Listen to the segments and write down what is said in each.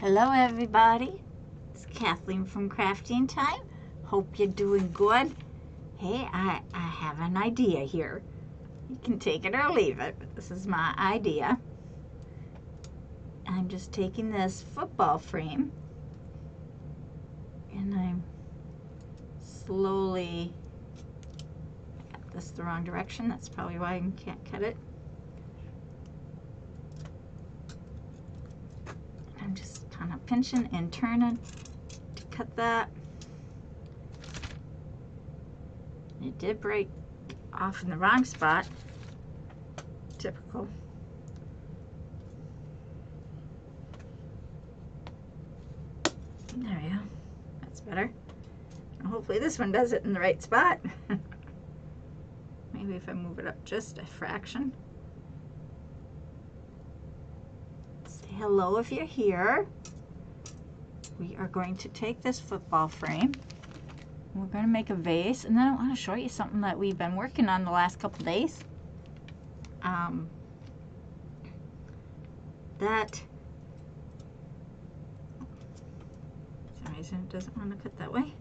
Hello everybody, it's Kathleen from Crafting Time. Hope you're doing good. Hey, I have an idea here. You can take it or leave it, but this is my idea. I'm just taking this football frame and I'm slowly, I got this the wrong direction, that's probably why I can't cut it. I'm just kind of pinching and turning to cut that. It did break off in the wrong spot. Typical. There we go. That's better. And hopefully this one does it in the right spot. Maybe if I move it up just a fraction. Say hello if you're here. We are going to take this football frame. We're going to make a vase, and then I want to show you something that we've been working on the last couple days. That for some reason it doesn't want to cut that way.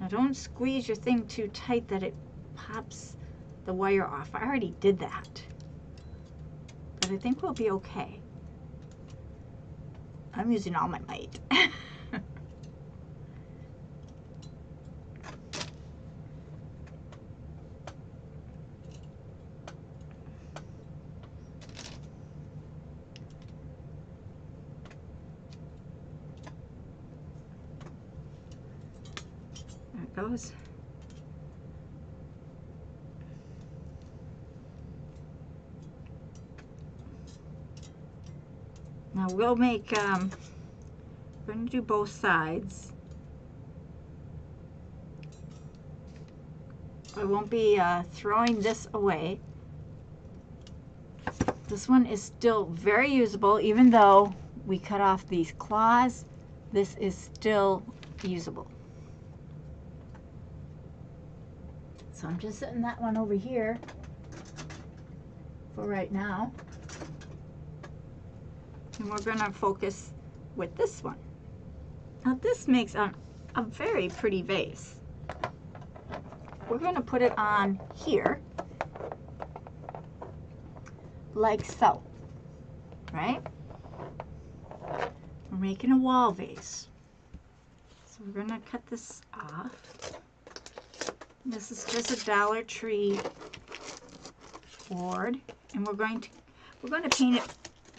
Now don't squeeze your thing too tight that it pops the wire off. I already did that, but I think we'll be okay. I'm using all my might. There it goes. Now we'll make, we're going to do both sides. I won't be throwing this away. This one is still very usable, even though we cut off these claws. This is still usable. So I'm just setting that one over here for right now. And we're going to focus with this one. Now this makes a very pretty vase. We're going to put it on here, like so, right? We're making a wall vase. So we're going to cut this off. This is just a Dollar Tree board, and we're going to paint it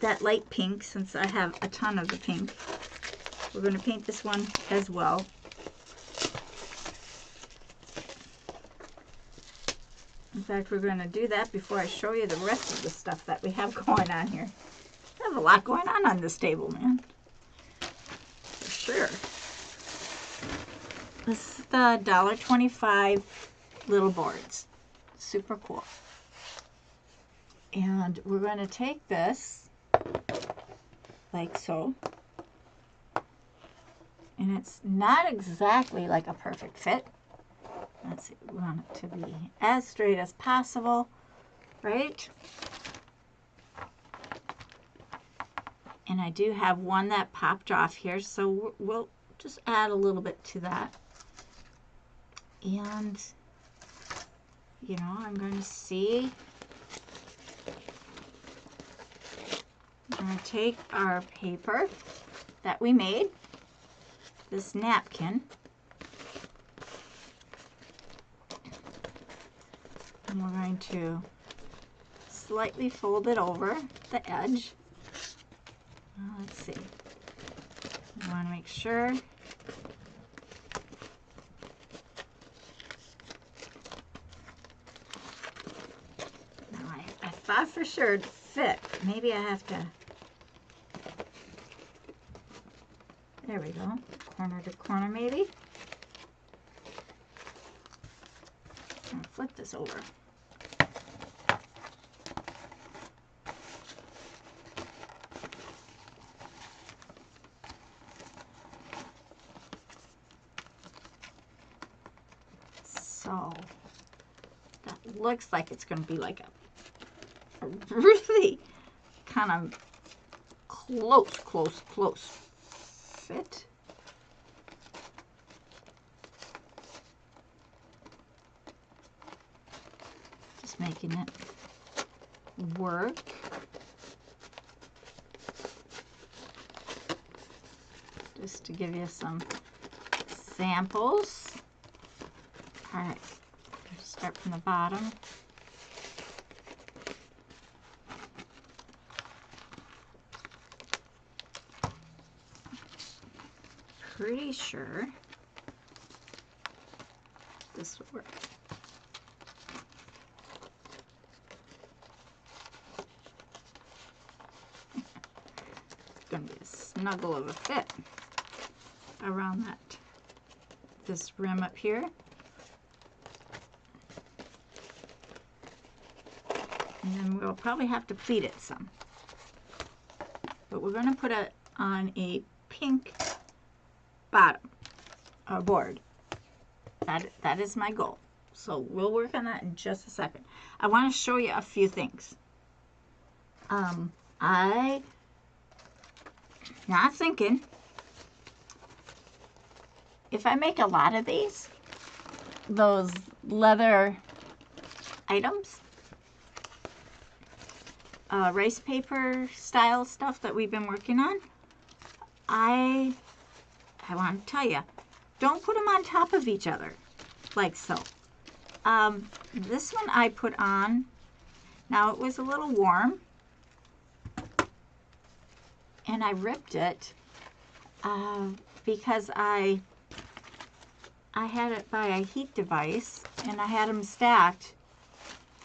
that light pink, since I have a ton of the pink. We're going to paint this one as well. In fact, we're going to do that before I show you the rest of the stuff that we have going on here. We have a lot going on this table, man. For sure. This is the $1.25 little boards. Super cool. And we're going to take this like so. And it's not exactly like a perfect fit. Let's see, we want it to be as straight as possible, right? And I do have one that popped off here, so we'll just add a little bit to that. And, you know, I'm going to see. I'm going to take our paper that we made, this napkin, and we're going to slightly fold it over the edge. Let's see. We want to make sure. Now I thought for sure it'd fit. Maybe I have to. There we go. Corner to corner maybe. I'll flip this over. So that looks like it's going to be like a really kind of close fit. Just making it work. Just to give you some samples. All right, start from the bottom. Pretty sure this will work. It's gonna be a snuggle of a fit around this rim up here. And then we'll probably have to pleat it some. But we're gonna put it on a pink bottom or board. That is my goal. So we'll work on that in just a second. I want to show you a few things. I not thinking if I make a lot of those leather items, rice paper style stuff that we've been working on, I want to tell you, don't put them on top of each other like so. This one I put on, now it was a little warm, and I ripped it because I had it by a heat device, and I had them stacked,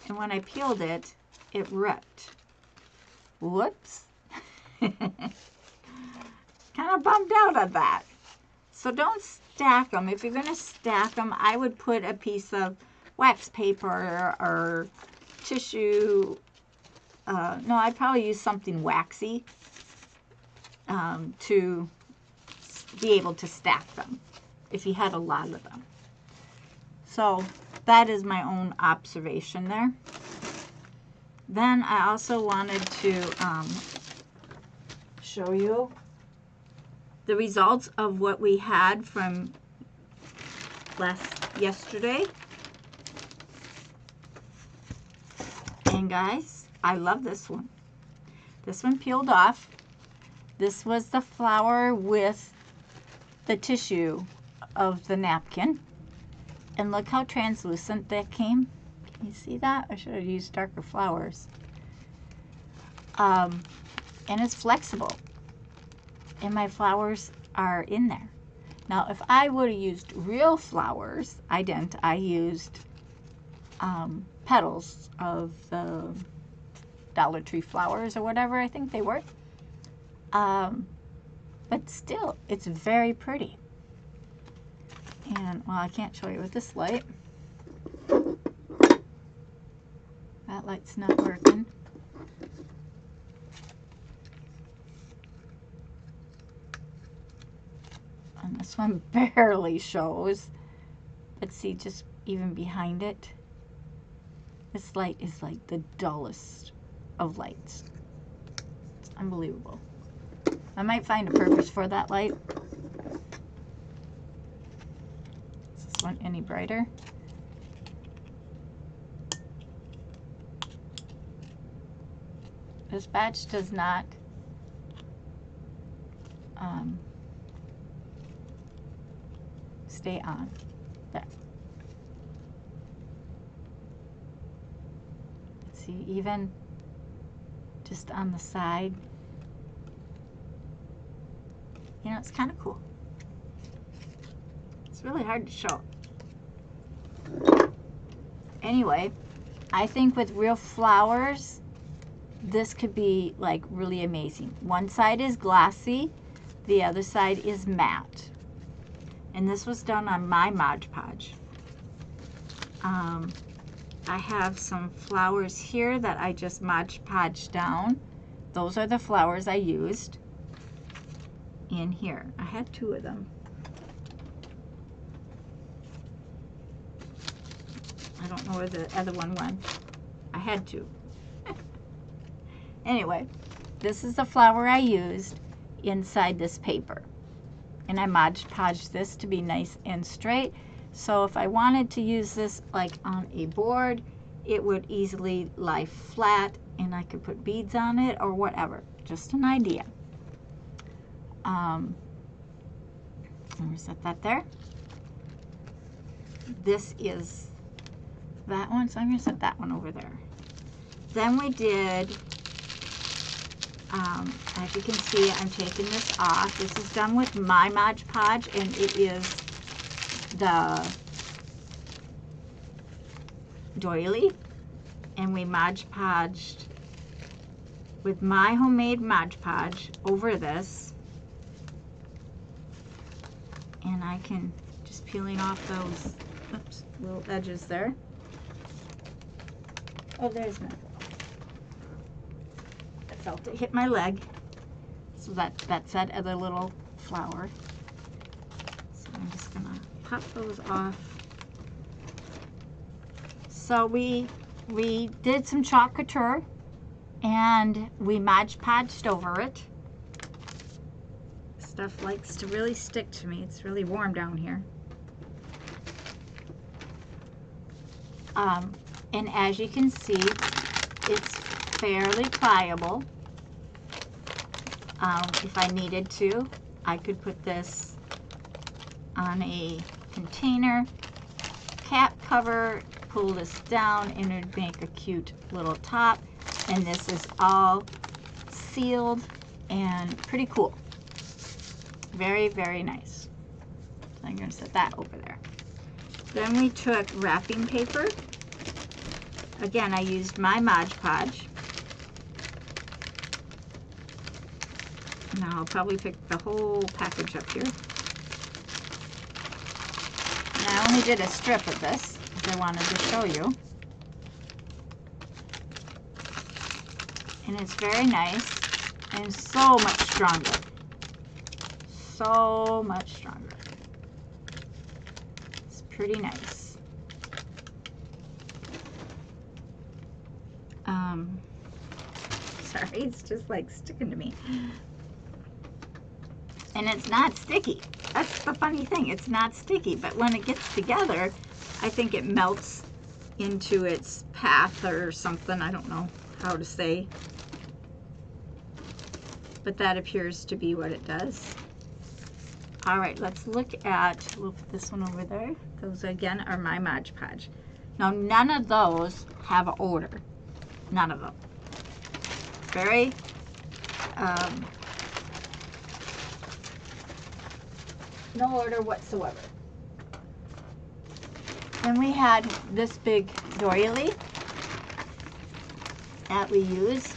and when I peeled it, it ripped. Whoops. Kind of bummed out on that. So don't stack them. If you're going to stack them, I would put a piece of wax paper or tissue. No, I'd probably use something waxy to be able to stack them if you had a lot of them. So that is my own observation there. Then I also wanted to show you the results of what we had from yesterday. And guys, I love this one. This one peeled off. This was the flower with the tissue of the napkin. And look how translucent that came. Can you see that? I should have used darker flowers. And it's flexible. And my flowers are in there. Now, if I would have used real flowers, I didn't. I used petals of the Dollar Tree flowers or whatever I think they were. But still, it's very pretty. And, well, I can't show you with this light. That light's not working. And this one barely shows. But see, just even behind it, this light is like the dullest of lights. It's unbelievable. I might find a purpose for that light. Is this one any brighter? This batch does not stay on. There. See, even just on the side, you know, it's kind of cool. It's really hard to show. Anyway, I think with real flowers, this could be like really amazing. One side is glossy, the other side is matte. And this was done on my Mod Podge. I have some flowers here that I just Mod Podged down. Those are the flowers I used in here. I had two of them. I don't know where the other one went. I had two. Anyway, this is the flower I used inside this paper. And I Mod Podged this to be nice and straight. So if I wanted to use this like on a board, it would easily lie flat and I could put beads on it or whatever. Just an idea. I'm going to set that there. This is that one, so I'm going to set that one over there. Then we did, as you can see, I'm taking this off. This is done with my Mod Podge, and it is the doily, and we Mod Podged with my homemade Mod Podge over this, and I can just peeling off those little edges there. Oh, there's my, I felt it hit my leg, so that's that other little flower. So I'm just gonna pop those off. So we did some chalk couture and we Mod Podged over it. Stuff likes to really stick to me. It's really warm down here. And as you can see, it's fairly pliable. If I needed to, I could put this on a container, cap cover, pull this down, and it would make a cute little top. And this is all sealed and pretty cool. Very, very nice. So I'm going to set that over there. Then we took wrapping paper. Again, I used my Mod Podge. Now I'll probably pick the whole package up here. And I only did a strip of this because I wanted to show you. And it's very nice and so much stronger. So much stronger. It's pretty nice. Sorry, it's just like sticking to me. And it's not sticky. That's the funny thing. It's not sticky, but when it gets together, I think it melts into its path or something. I don't know how to say. But that appears to be what it does. All right, let's look at, we'll put this one over there. Those again are my Mod Podge. Now none of those have an odor. None of them. Very, no odor whatsoever. Then we had this big doily that we used.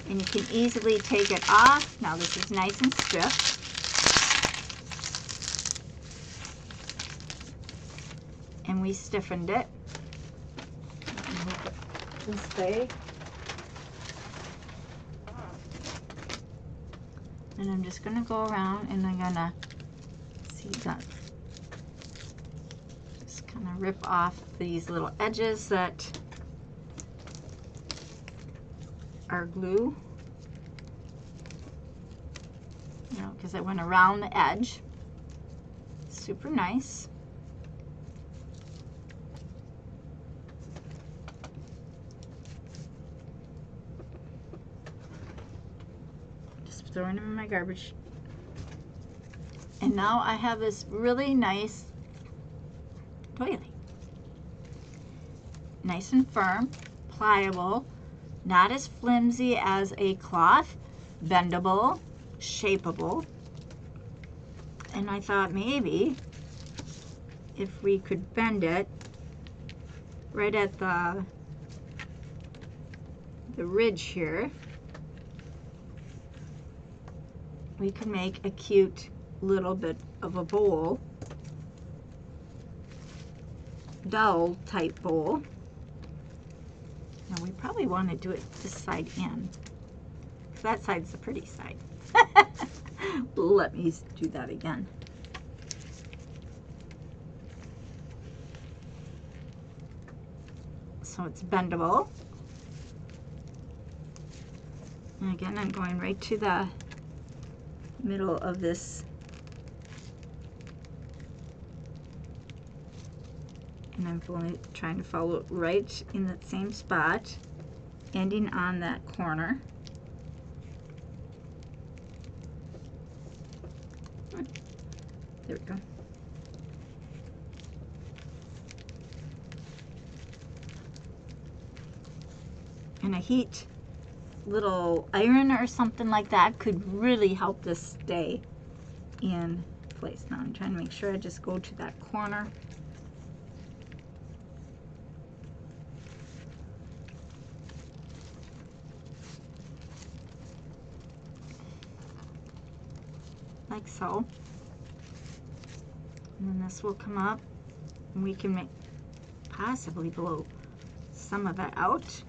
And you can easily take it off. Now this is nice and stiff. And we stiffened it. This way. And I'm just going to go around and I'm going to see that. Just kind of rip off these little edges that are glue. You know, because I went around the edge. Super nice. Throwing them in my garbage. And now I have this really nice doily. Nice and firm, pliable, not as flimsy as a cloth, bendable, shapeable. And I thought maybe if we could bend it right at the ridge here, we could make a cute little bit of a bowl, doll type bowl. Now we probably want to do it this side in. That side's the pretty side. Let me do that again. So it's bendable. And again, I'm going right to the middle of this. And I'm trying to follow it right in that same spot, ending on that corner. There we go. And a heat little iron or something like that could really help this stay in place. Now I'm trying to make sure I just go to that corner. Like so. And then this will come up and we can possibly blow some of it out.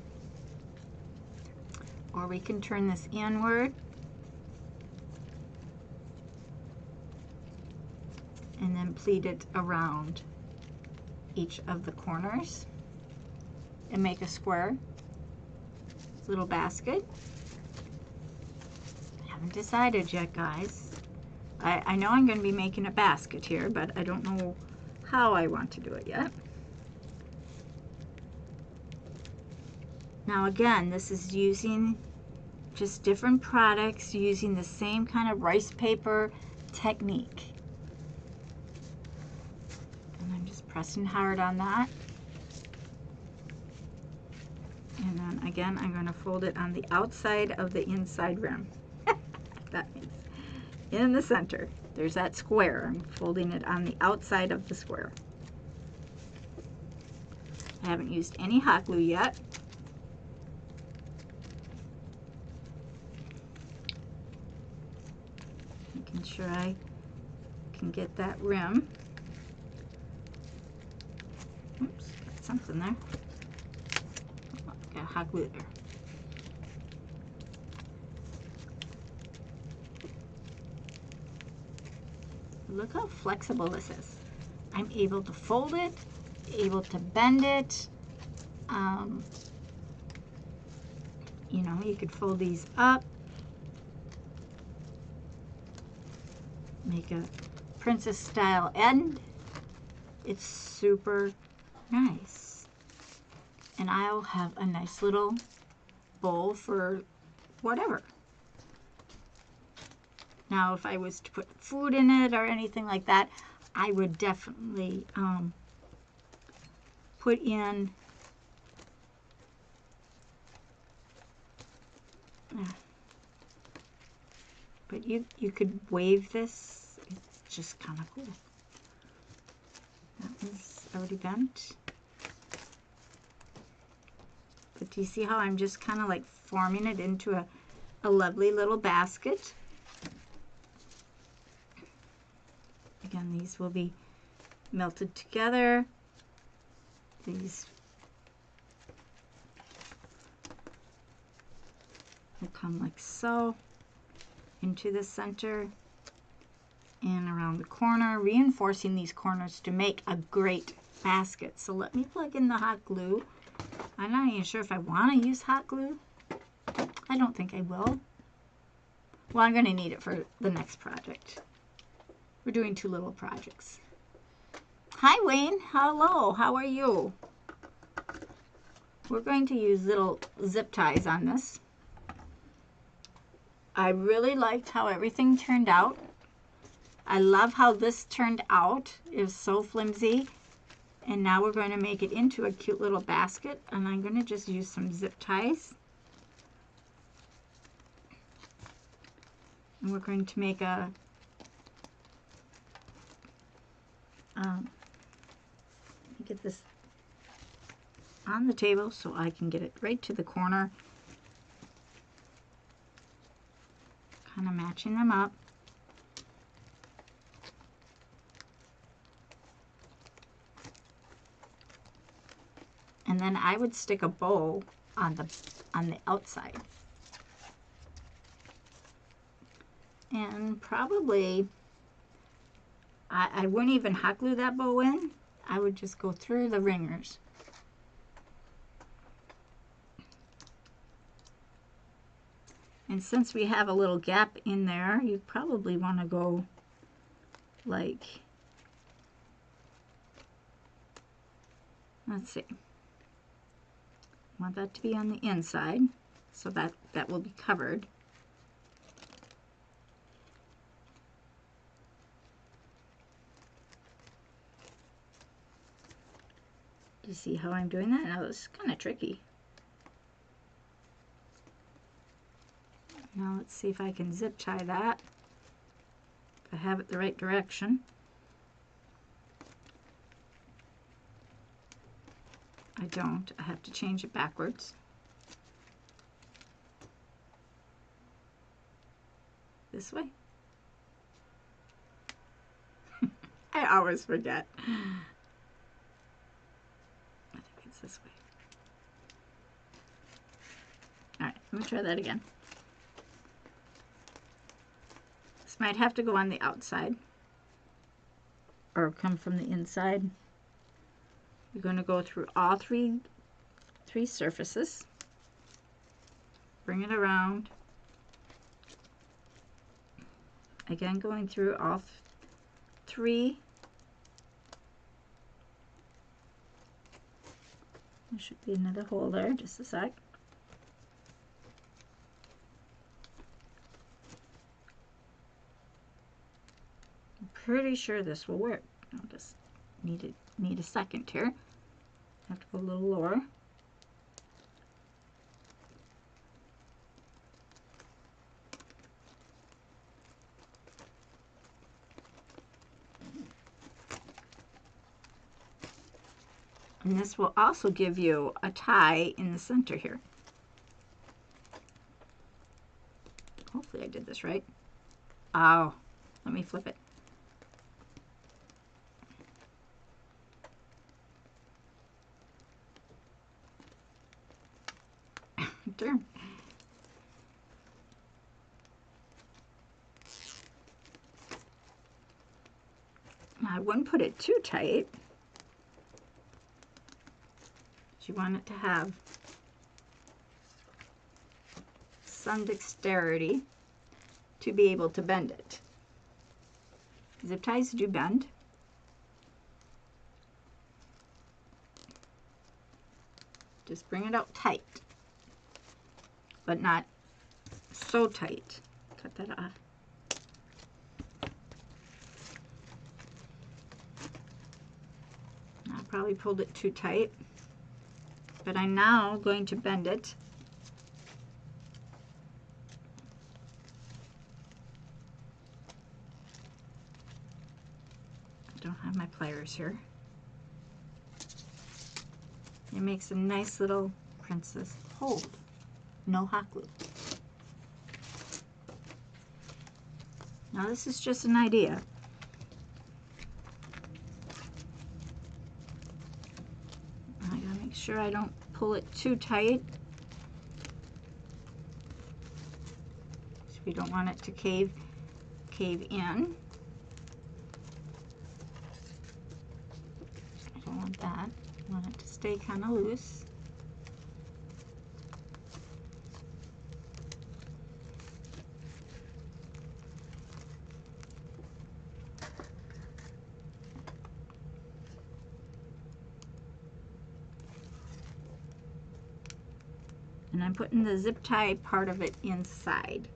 Or we can turn this inward and then pleat it around each of the corners and make a square little basket. I haven't decided yet, guys. I know I'm going to be making a basket here, but I don't know how I want to do it yet. Now again, this is using just different products, using the same kind of rice paper technique. And I'm just pressing hard on that. And then again, I'm going to fold it on the outside of the inside rim. That means in the center. There's that square. I'm folding it on the outside of the square. I haven't used any hot glue yet. Making sure I can get that rim. Oops, got something there. Oh, got hot glue there. Look how flexible this is. I'm able to fold it, able to bend it. You know, you could fold these up, make a princess style end. It's super nice. And I'll have a nice little bowl for whatever. Now, if I was to put food in it or anything like that, I would definitely put in but you could wave this. It's just kind of cool. That was already bent. But do you see how I'm just kind of like forming it into a lovely little basket? Again, these will be melted together. These will come like so into the center and around the corner, reinforcing these corners to make a great basket. So let me plug in the hot glue. I'm not even sure if I want to use hot glue. I don't think I will. Well, I'm going to need it for the next project. We're doing two little projects. Hi, Wayne. Hello. How are you? We're going to use little zip ties on this. I really liked how everything turned out. I love how this turned out. It was so flimsy. And now we're going to make it into a cute little basket. And I'm going to just use some zip ties. And we're going to make a get this on the table so I can get it right to the corner. Kind of matching them up. And then I would stick a bow on the outside. And probably I wouldn't even hot glue that bow in. I would just go through the ringers. And since we have a little gap in there, you probably want to go like, let's see, I want that to be on the inside, so that will be covered. Do you see how I'm doing that? Now it's kind of tricky. Now let's see if I can zip tie that. If I have it the right direction. I don't. I have to change it backwards. This way. I always forget. I think it's this way. Alright, let me try that again. This might have to go on the outside or come from the inside. You're going to go through all three surfaces. Bring it around. Again, going through all three. There should be another hole there, just a sec. I'm pretty sure this will work. I'll just need a second here. Have to go a little lower. And this will also give you a tie in the center here. Hopefully I did this right. Oh, let me flip it. Turn. I wouldn't put it too tight. You want it to have some dexterity to be able to bend it. Zip ties do bend. Just bring it out tight, but not so tight. Cut that off. I probably pulled it too tight. But I'm now going to bend it. I don't have my pliers here. It makes a nice little princess hold. No hot glue. Now this is just an idea. I gotta make sure I don't pull it too tight. So we don't want it to cave in. I don't want that. I want it to stay kind of loose. And I'm putting the zip tie part of it inside.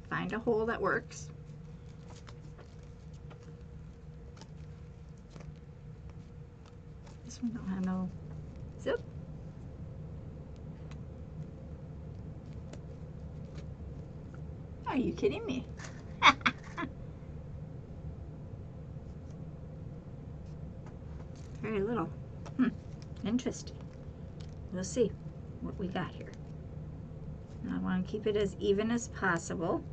Find a hole that works. This one don't have no zip. Are you kidding me? Very little. Interesting. We'll see what we got here. Now I want to keep it as even as possible.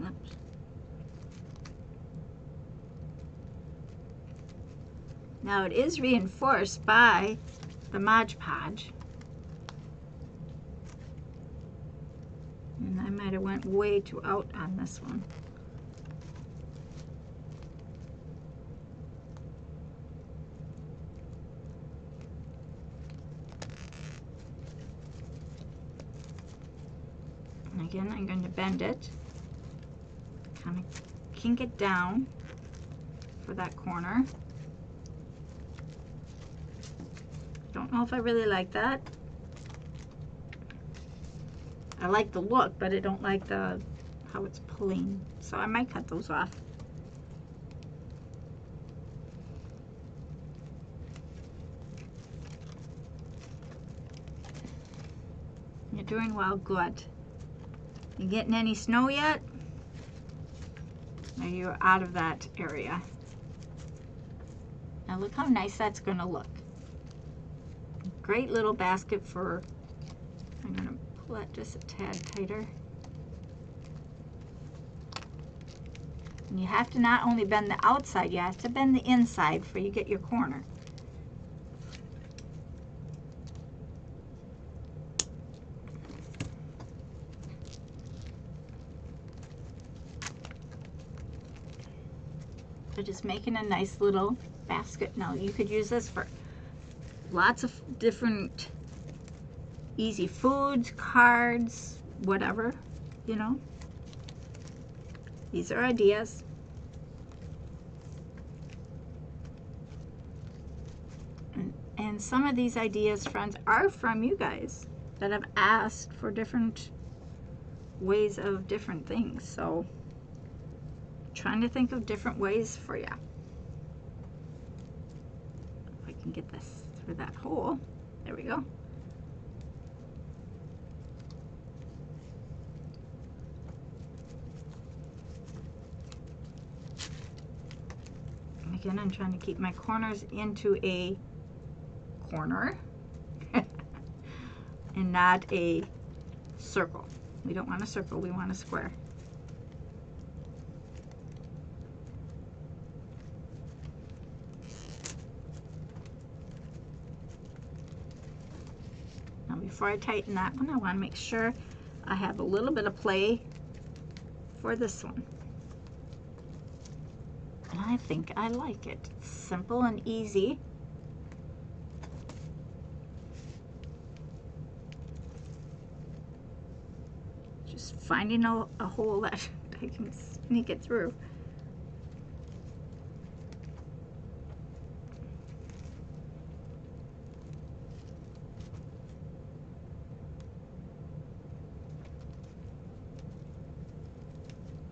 Oops. Now it is reinforced by the Mod Podge. And I might have went way too out on this one. And again, I'm going to bend it, kind of kink it down for that corner. Don't know if I really like that. I like the look, but I don't like the how it's pulling. So I might cut those off. You're doing well, good. You getting any snow yet? Are you out of that area? Now look how nice that's going to look. Great little basket for, I'm going to pull that just a tad tighter. And you have to not only bend the outside, you have to bend the inside before you get your corner. So just making a nice little basket. Now you could use this for lots of different easy foods, cards, whatever, you know. These are ideas. And some of these ideas, friends, are from you guys that have asked for different ways of different things. So trying to think of different ways for you. If I can get this through that hole. There we go. And again, I'm trying to keep my corners into a corner and not a circle. We don't want a circle, we want a square. Now before I tighten that one, I want to make sure I have a little bit of play for this one. And I think I like it. It's simple and easy. Just finding a hole that I can sneak it through.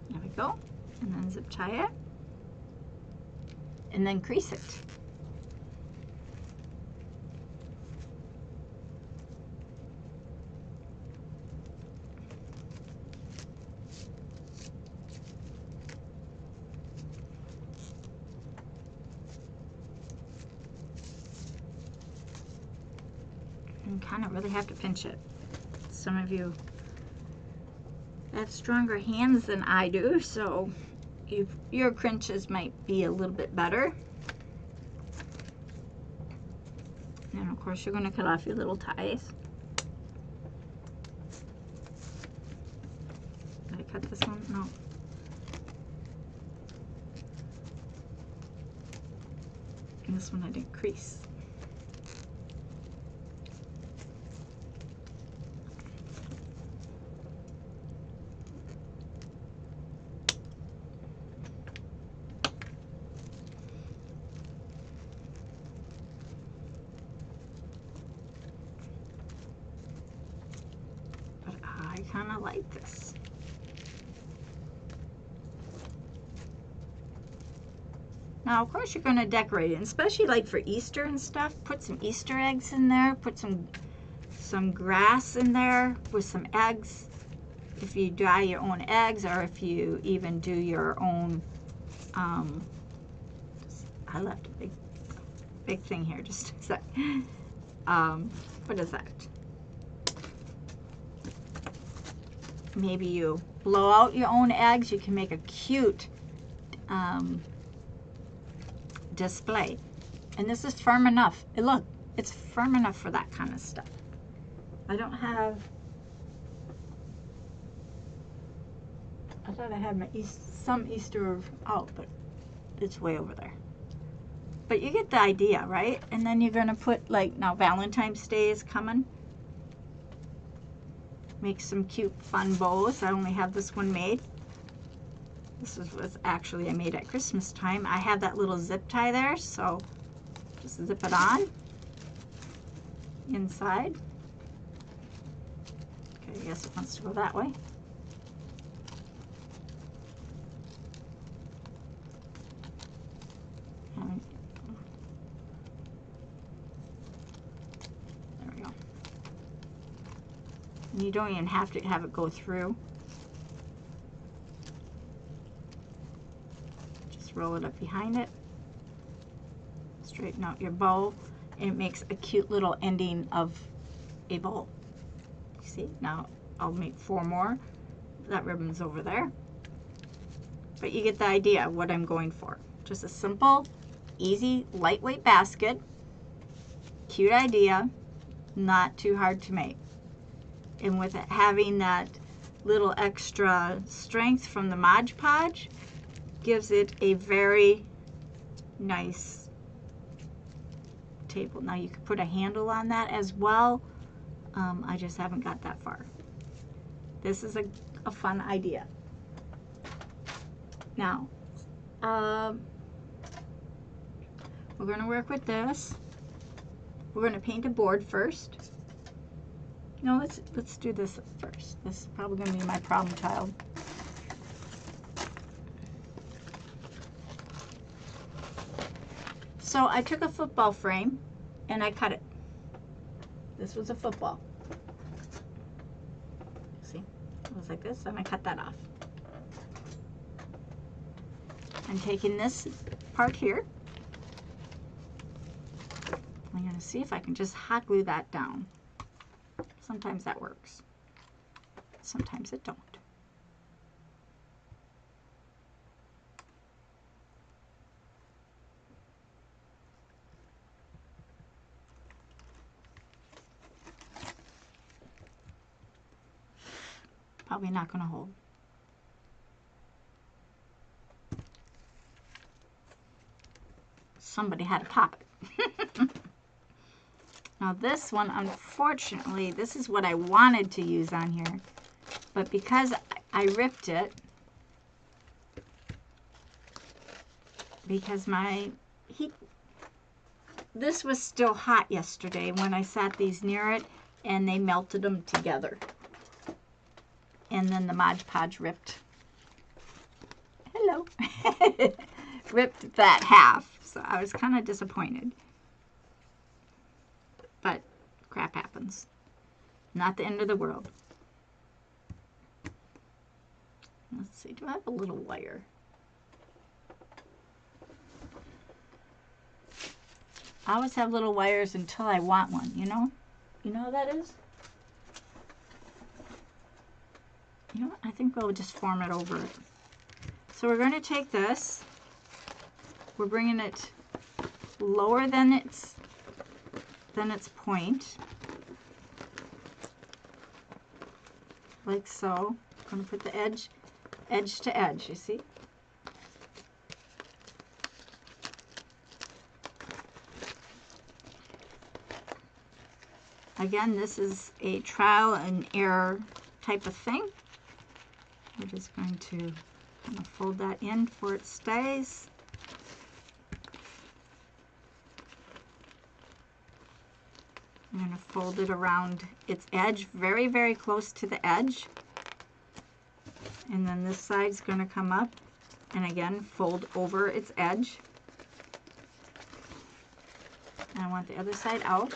There we go. And then zip tie it. And then crease it. And kind of really have to pinch it. Some of you have stronger hands than I do, so your crunches might be a little bit better. And of course you're going to cut off your little ties. Did I cut this one? No. And this one I didn't crease. I kind of like this. Now, of course, you're going to decorate it, and especially like for Easter and stuff. Put some Easter eggs in there. Put some grass in there with some eggs. If you dry your own eggs, or if you even do your own. I left a big thing here. Just a sec. What is that? Maybe you blow out your own eggs. You can make a cute display. And this is firm enough. Look, it's firm enough for that kind of stuff. I don't have I thought I had my some Easter out, but it's way over there. But you get the idea, right? And then you're gonna put, like, now Valentine's Day is coming. Make some cute fun bows. I only have this one made. This is what actually I made at Christmas time. I have that little zip tie there, so just zip it on inside. Okay, I guess it wants to go that way. And there we go. And you don't even have to have it go through. Just roll it up behind it. Straighten out your bow, and it makes a cute little ending of a bow. See, now I'll make 4 more. That ribbon's over there. But you get the idea of what I'm going for. Just a simple, easy, lightweight basket. Cute idea, not too hard to make. And with it having that little extra strength from the Mod Podge, gives it a very nice table. Now you could put a handle on that as well. I just haven't got that far. This is a fun idea. Now, we're going to work with this. We're going to paint a board first. No, let's do this first. This is probably going to be my problem child. So I took a football frame and I cut it. This was a football. See, it was like this, and I cut that off. I'm taking this part here. I'm going to see if I can just hot glue that down. Sometimes that works. Sometimes it don't. Probably not going to hold. Somebody had to pop it. Now this one, unfortunately, this is what I wanted to use on here, but because I ripped it, because this was still hot yesterday when I sat these near it, and they melted them together. And then the Mod Podge ripped. Hello. Ripped that half. So I was kind of disappointed. But crap happens. Not the end of the world. Let's see. Do I have a little wire? I always have little wires until I want one, you know? You know how that is? You know what? I think we'll just form it over it. So we're going to take this. We're bringing it lower than its point. Like so. I'm going to put the edge to edge, you see? Again, this is a trial and error type of thing. We're just going to kind of fold that in for it stays. I'm going to fold it around its edge, very, very close to the edge. And then this side's going to come up and again fold over its edge. And I want the other side out.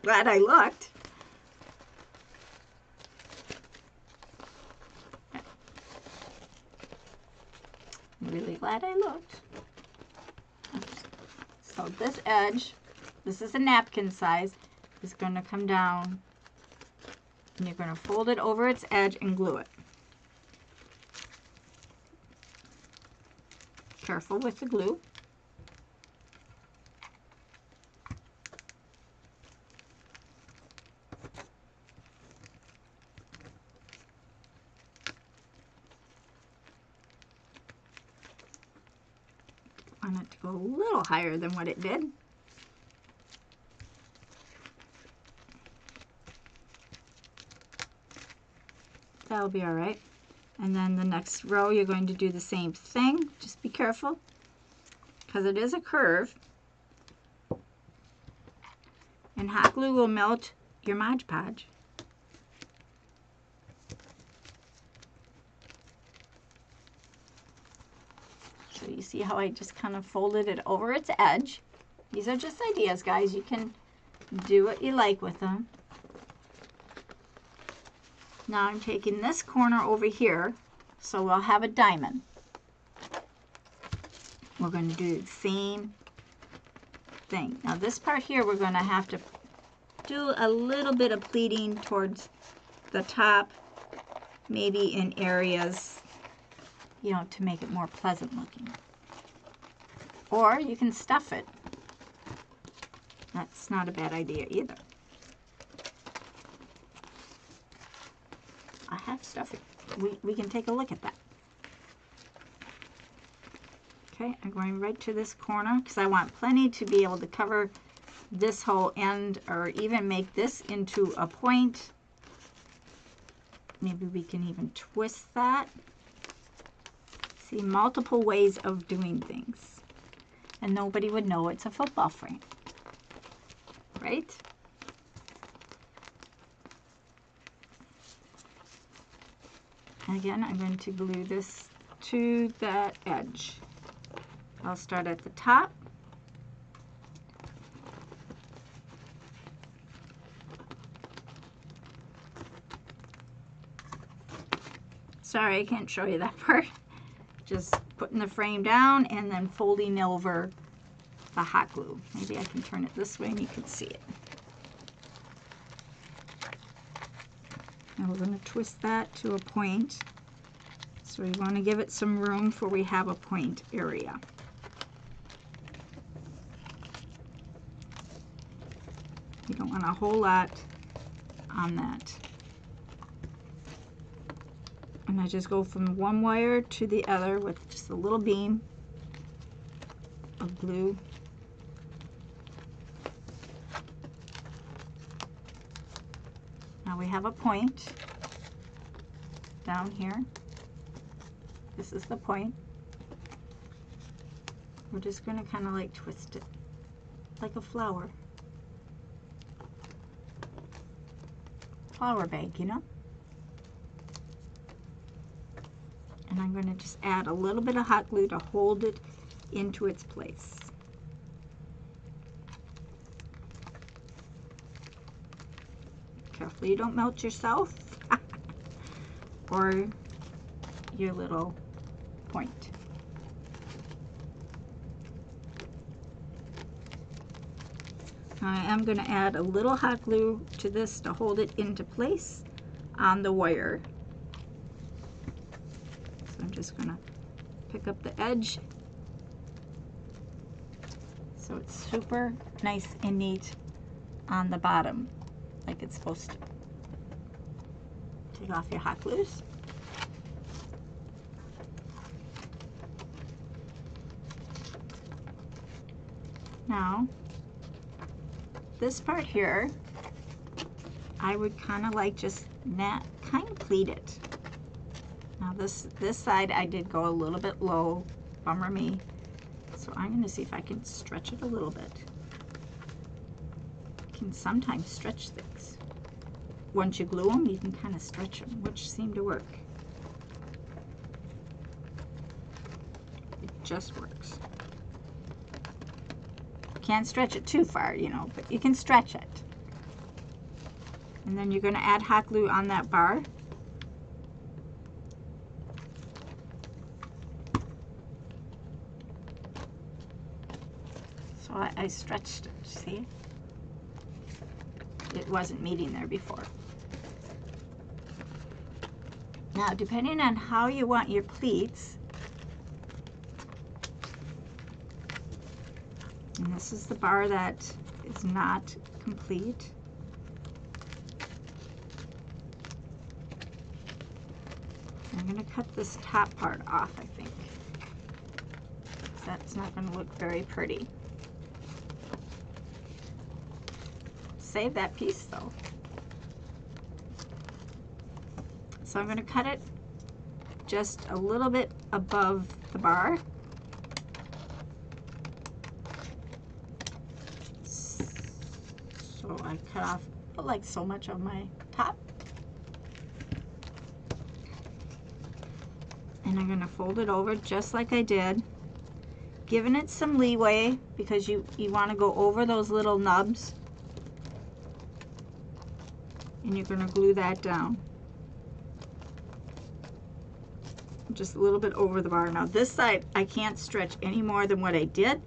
Glad I looked. Really glad I looked. So this edge, this is a napkin size, is going to come down, and you're going to fold it over its edge and glue it. Careful with the glue. go a little higher than what it did. That'll be all right. And then the next row, you're going to do the same thing. Just be careful, because it is a curve. And hot glue will melt your Mod Podge. So you see how I just kind of folded it over its edge. These are just ideas, guys. You can do what you like with them. Now I'm taking this corner over here, so we'll have a diamond. We're going to do the same thing. Now this part here, we're going to have to do a little bit of pleating towards the top, maybe in areas, you know, to make it more pleasant looking. Or you can stuff it. That's not a bad idea either. I have stuffing. We can take a look at that. Okay, I'm going right to this corner because I want plenty to be able to cover this whole end, or even make this into a point. Maybe we can even twist that. See, multiple ways of doing things. And nobody would know it's a football frame. Right? And again, I'm going to glue this to that edge. I'll start at the top. Sorry, I can't show you that part. Just putting the frame down and then folding over the hot glue. Maybe I can turn it this way and you can see it. Now we're going to twist that to a point. So we want to give it some room for we have a point area. You don't want a whole lot on that. And I just go from one wire to the other with just a little beam of glue. Now we have a point down here. This is the point. We're just going to kind of like twist it like a flower. Flower bag, you know? And I'm going to just add a little bit of hot glue to hold it into its place. Careful you don't melt yourself or your little point. I am going to add a little hot glue to this to hold it into place on the wire. So I'm just going to pick up the edge so it's super nice and neat on the bottom like it's supposed to. Take off your hot glues. Now, this part here, I would kind of like just kind of pleat it. Now this side I did go a little bit low, bummer me. So I'm going to see if I can stretch it a little bit. You can sometimes stretch things. Once you glue them, you can kind of stretch them, which seemed to work. It just works. Can't stretch it too far, you know, but you can stretch it. And then you're going to add hot glue on that bar. So I stretched it, see? It wasn't meeting there before. Now, depending on how you want your pleats, and this is the bar that is not complete. I'm going to cut this top part off, I think. that's not going to look very pretty. Save that piece though. So I'm going to cut it just a little bit above the bar. So I cut off like so much of my top. And I'm going to fold it over just like I did, giving it some leeway because you want to go over those little nubs, and you're going to glue that down just a little bit over the bar. Now this side I can't stretch any more than what I did,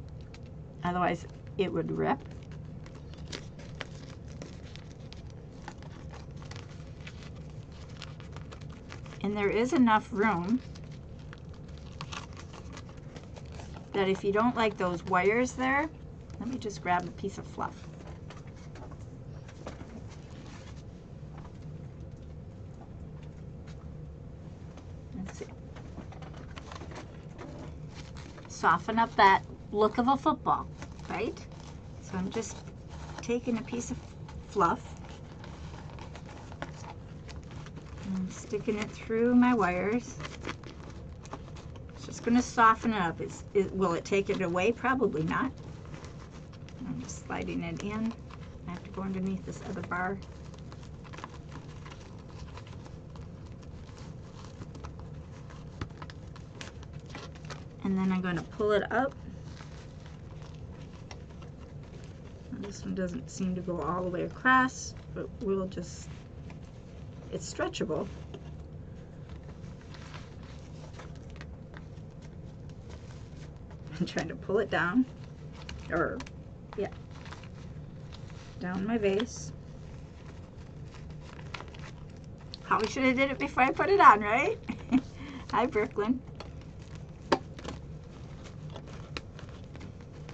otherwise it would rip. And there is enough room that if you don't like those wires there, let me just grab a piece of fluff. Let's see. Soften up that look of a football, right? So I'm just taking a piece of fluff and sticking it through my wires. It's just going to soften it up. Will it take it away? Probably not. I'm just sliding it in. I have to go underneath this other bar. And then I'm going to pull it up. This one doesn't seem to go all the way across, but we'll just, it's stretchable. I'm trying to pull it down, or yeah, down my vase. Probably should have did it before I put it on, right? Hi, Brooklyn.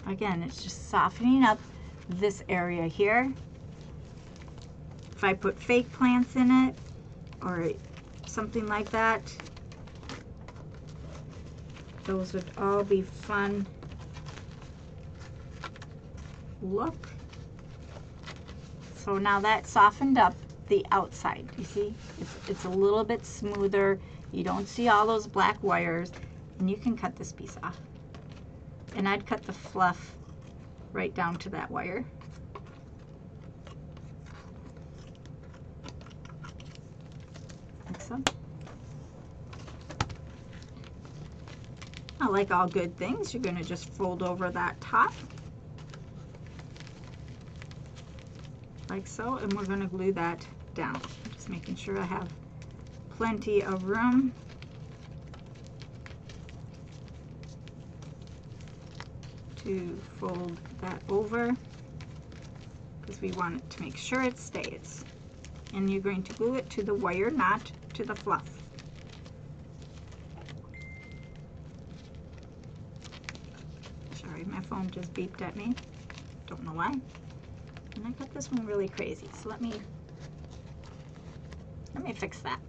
Again, it's just softening up this area here. If I put fake plants in it or something like that, those would all be fun look. So now that softened up the outside, you see? It's a little bit smoother. You don't see all those black wires, and you can cut this piece off. And I'd cut the fluff right down to that wire. Like so. Now, like all good things, you're going to just fold over that top. Like so, and we're going to glue that down. Just making sure I have plenty of room. To fold that over because we want it to make sure it stays. And you're going to glue it to the wire, not to the fluff. Sorry, my phone just beeped at me. Don't know why. And I got this one really crazy, so let me fix that.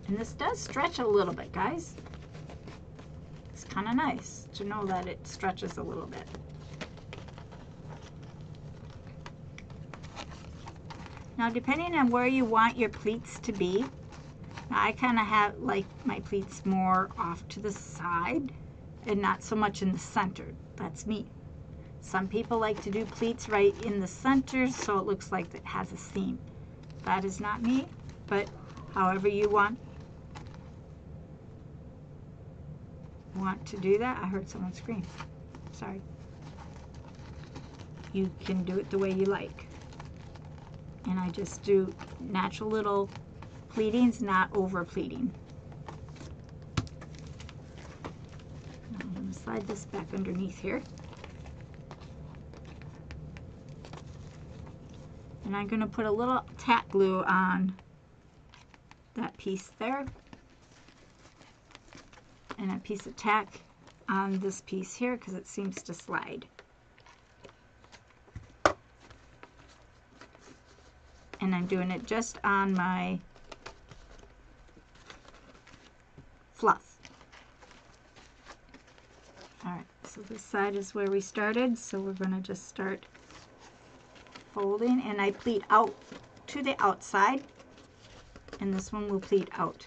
And this does stretch a little bit, guys. It's kind of nice to know that it stretches a little bit. Now, depending on where you want your pleats to be, now I kind of have like my pleats more off to the side and not so much in the center. That's me. Some people like to do pleats right in the center so it looks like it has a seam. That is not me, but however you want to do that. I heard someone scream. Sorry. You can do it the way you like. And I just do natural little pleatings, not over pleating. I'm going to slide this back underneath here. And I'm going to put a little tack glue on that piece there. And a piece of tack on this piece here because it seems to slide. And I'm doing it just on my fluff. All right, so this side is where we started, so we're going to just start folding, and I pleat out to the outside, and this one will pleat out,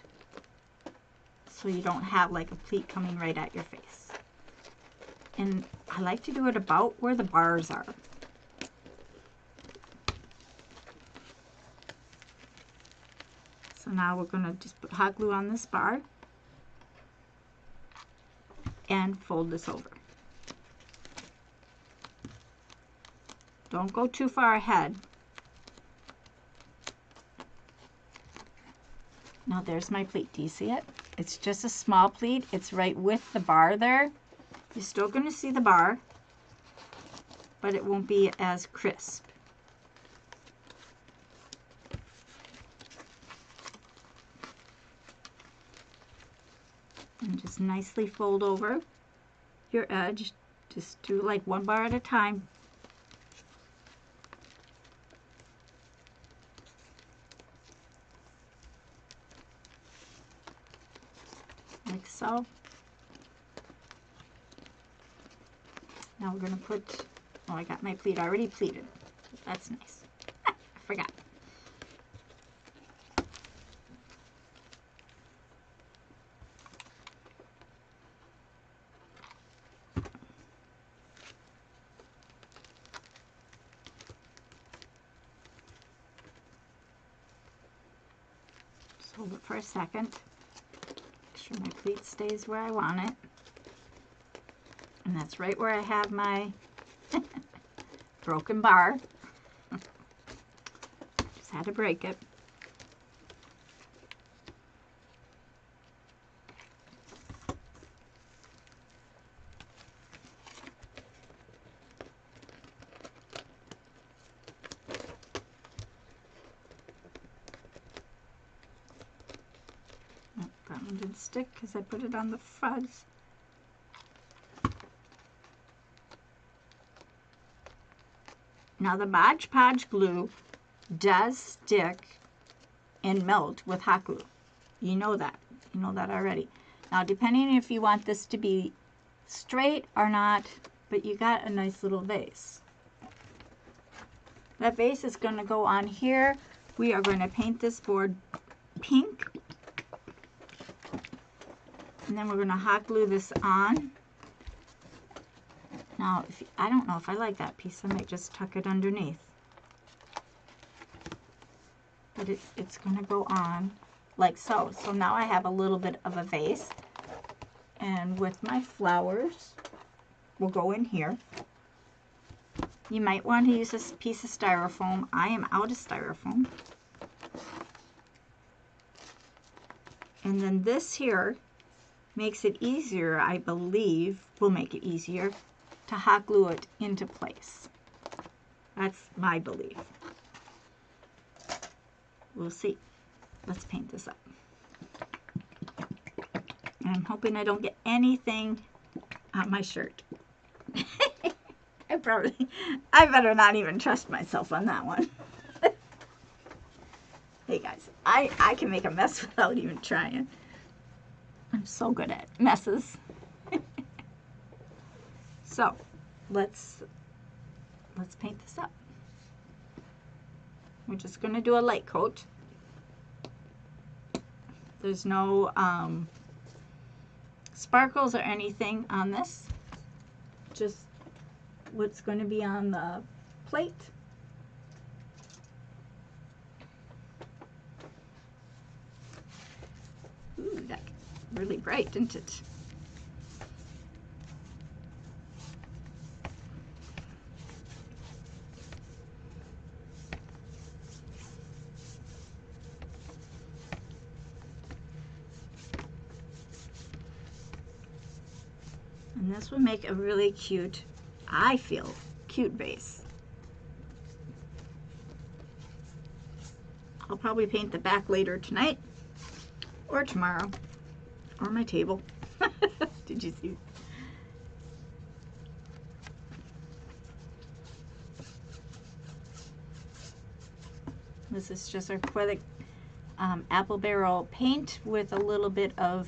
so you don't have like a pleat coming right at your face. And I like to do it about where the bars are. So now we're going to just put hot glue on this bar and fold this over. Don't go too far ahead. Now there's my pleat. Do you see it? It's just a small pleat. It's right with the bar there. You're still going to see the bar, but it won't be as crisp. And just nicely fold over your edge. Just do like one bar at a time. Like so. Now we're going to put, oh, I got my pleat already pleated. That's nice. I forgot. Just hold it for a second. Make sure my pleat stays where I want it. And that's right where I have my broken bar. Just had to break it. Oh, that one didn't stick because I put it on the fuzz. Now the Mod Podge glue does stick and melt with hot glue. You know that. You know that already. Now depending if you want this to be straight or not, but you got a nice little vase. That vase is going to go on here. We are going to paint this board pink. And then we're going to hot glue this on. Now, I don't know if I like that piece. I might just tuck it underneath. But it's going to go on like so. So now I have a little bit of a vase. And with my flowers, we'll go in here. You might want to use this piece of styrofoam. I am out of styrofoam. And then this here makes it easier, I believe, will make it easier to hot glue it into place. That's my belief. We'll see. Let's paint this up. And I'm hoping I don't get anything on my shirt. I better not even trust myself on that one. Hey guys, I can make a mess without even trying. I'm so good at messes. So, let's paint this up. We're just going to do a light coat. There's no sparkles or anything on this. Just what's going to be on the plate. Ooh, that got really bright, didn't it? And this will make a really cute, I feel, cute vase. I'll probably paint the back later tonight or tomorrow or my table. Did you see? This is just acrylic apple barrel paint with a little bit of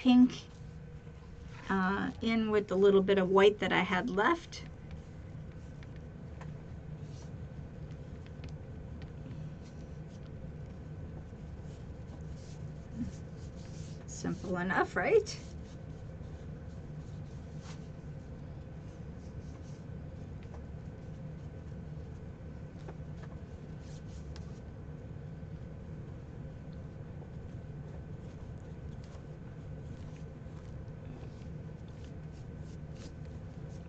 pink in with the little bit of white that I had left. Simple enough, right?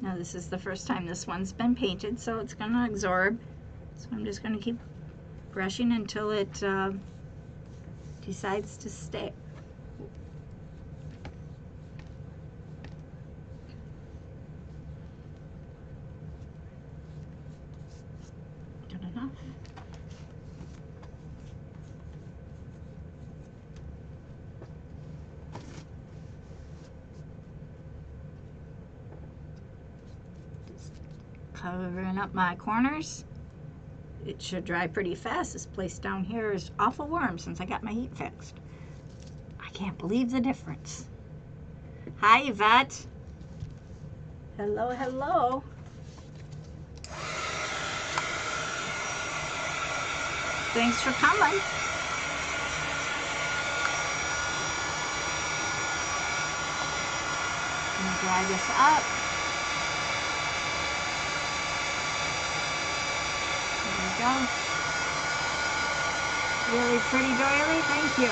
Now this is the first time this one's been painted, so it's going to absorb. So I'm just going to keep brushing until it decides to stay. Good enough. Covering up my corners. It should dry pretty fast. This place down here is awful warm since I got my heat fixed. I can't believe the difference. Hi, Yvette. Hello, hello. Thanks for coming. I'm gonna dry this up. Go. Really pretty doily, thank you.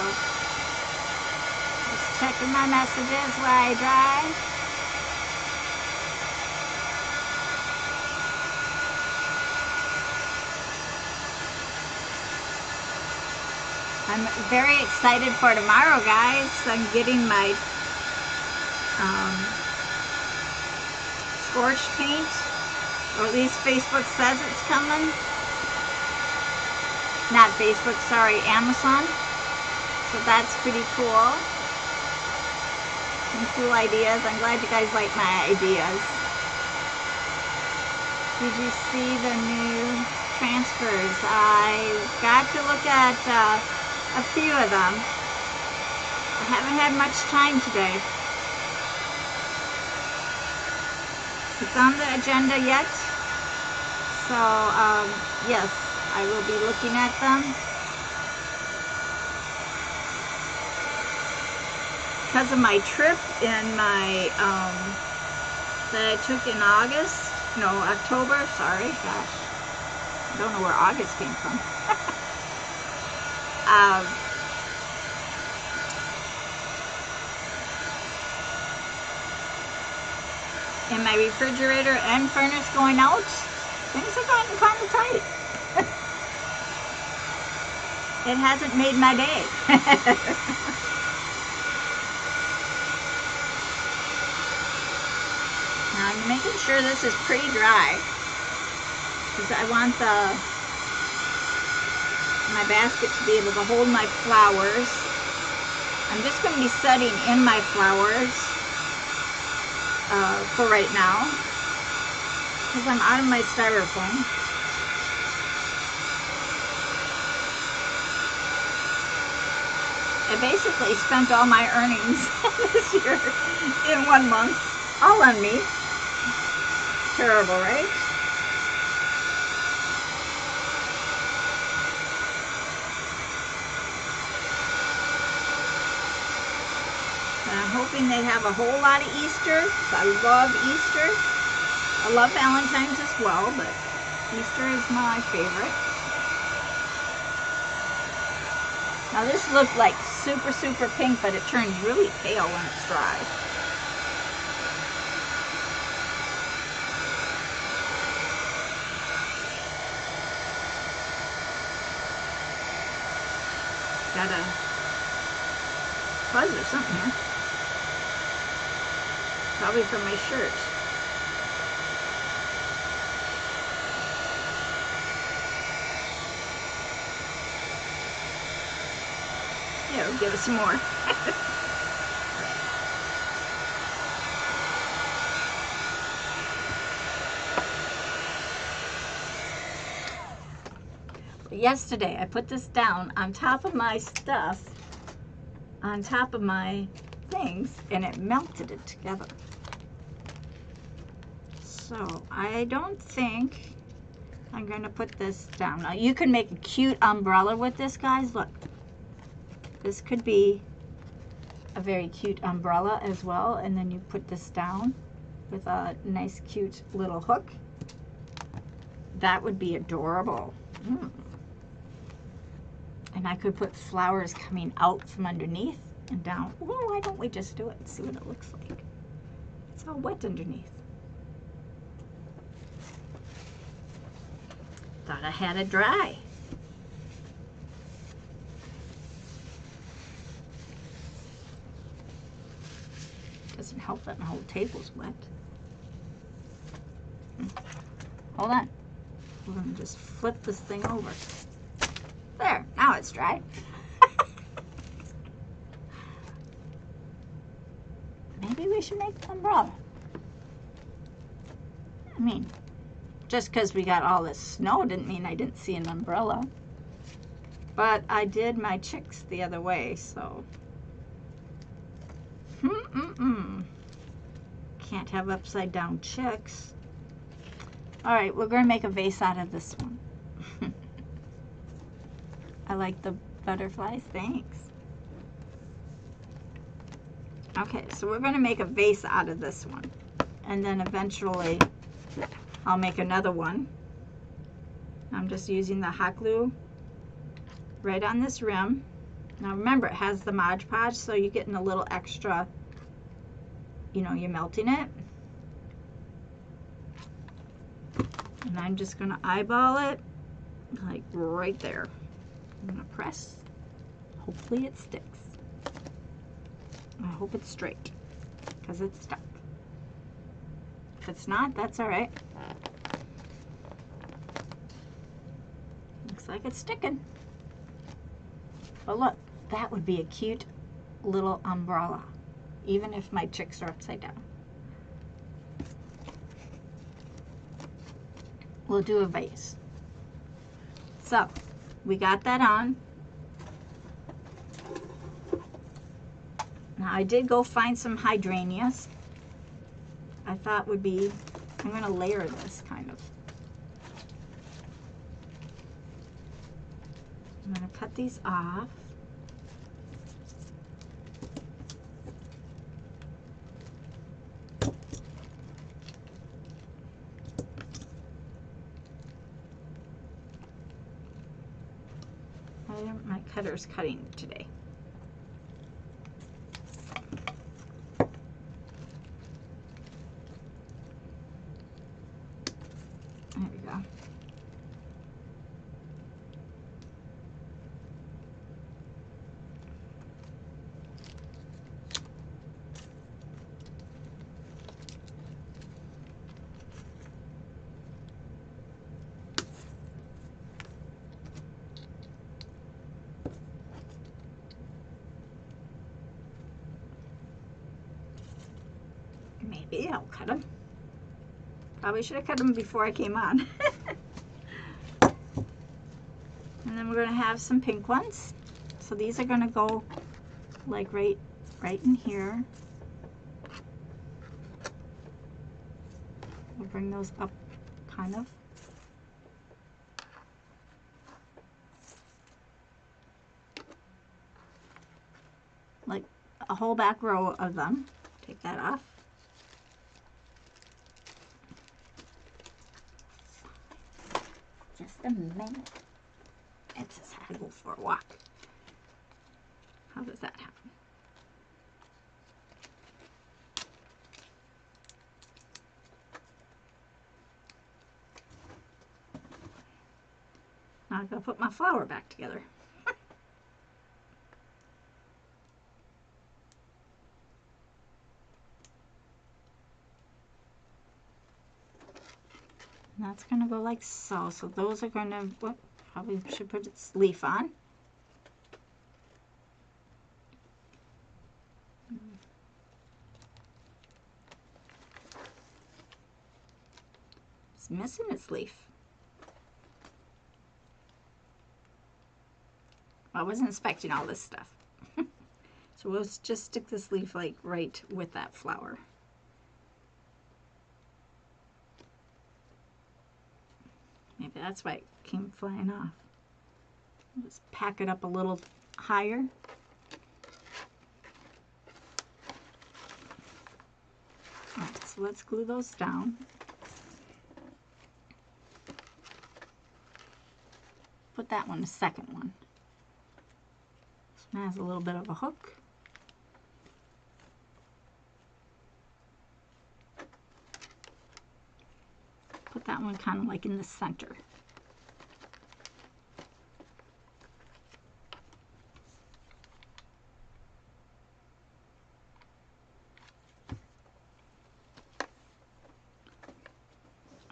Just checking my messages while I dry. I'm very excited for tomorrow, guys. I'm getting my scorched paint, or at least Facebook says it's coming. Not Facebook, sorry, Amazon. So that's pretty cool. Some cool ideas. I'm glad you guys like my ideas. Did you see the new transfers? I got to look at a few of them. I haven't had much time today. It's on the agenda yet. So, yes. I will be looking at them. Because of my trip and my, that I took in October, sorry, gosh. I don't know where August came from. And my refrigerator and furnace going out, things are gotten kind of tight. It hasn't made my day. Now I'm making sure this is pretty dry because I want my basket to be able to hold my flowers. I'm just going to be setting in my flowers for right now because I'm out of my styrofoam. I basically spent all my earnings this year in 1 month, all on me. Terrible, right? And I'm hoping they have a whole lot of Easter. I love Easter. I love Valentine's as well, but Easter is my favorite. Now this looked like super, super pink, but it turns really pale when it's dry. Got a fuzz or something here. Probably from my shirt. Yeah, we'll give it some more. Yesterday, I put this down on top of my stuff, on top of my things and it melted it together. So I don't think I'm going to put this down. Now you can make a cute umbrella with this, guys. Look, this could be a very cute umbrella as well, and then you put this down with a nice cute little hook. That would be adorable. And I could put flowers coming out from underneath and down. Well, why don't we just do it and see what it looks like? It's all wet underneath. Thought I had it dry. Doesn't help that my whole table's wet. Hold on. We're going to just flip this thing over. There, now it's dry. Maybe we should make an umbrella. I mean, just because we got all this snow didn't mean I didn't see an umbrella. But I did my chicks the other way, so. Can't have upside down chicks. All right, we're going to make a vase out of this one. I like the butterflies, thanks. Okay, so we're going to make a vase out of this one. And then eventually I'll make another one. I'm just using the hot glue right on this rim. Now remember, it has the Mod Podge, so you're getting a little extra, you know, you're melting it. And I'm just going to eyeball it, like right there. I'm going to press. Hopefully it sticks. I hope it's straight, because it's stuck. If it's not, that's all right. Looks like it's sticking. But look, that would be a cute little umbrella, even if my chicks are upside down. We'll do a vase. So, we got that on. Now I did go find some hydrangeas. I thought would be, I'm going to layer this kind of. I'm going to cut these off. My cutter's cutting today. There we go. Maybe I'll cut them. Probably should have cut them before I came on. And then we're going to have some pink ones. So these are going to go like right in here. We'll bring those up kind of. Like a whole back row of them. Take that off. Just a minute. It says how to go for a walk. How does that happen? Now I've got to put my flower back together. That's going to go like so. So those are going to, whoop, probably should put its leaf on. It's missing its leaf. I wasn't expecting all this stuff. So we'll just stick this leaf like right with that flower. Maybe that's why it came flying off. Just pack it up a little higher. All right, so let's glue those down. Put that one, the second one. This one has a little bit of a hook. Put that one kind of like in the center.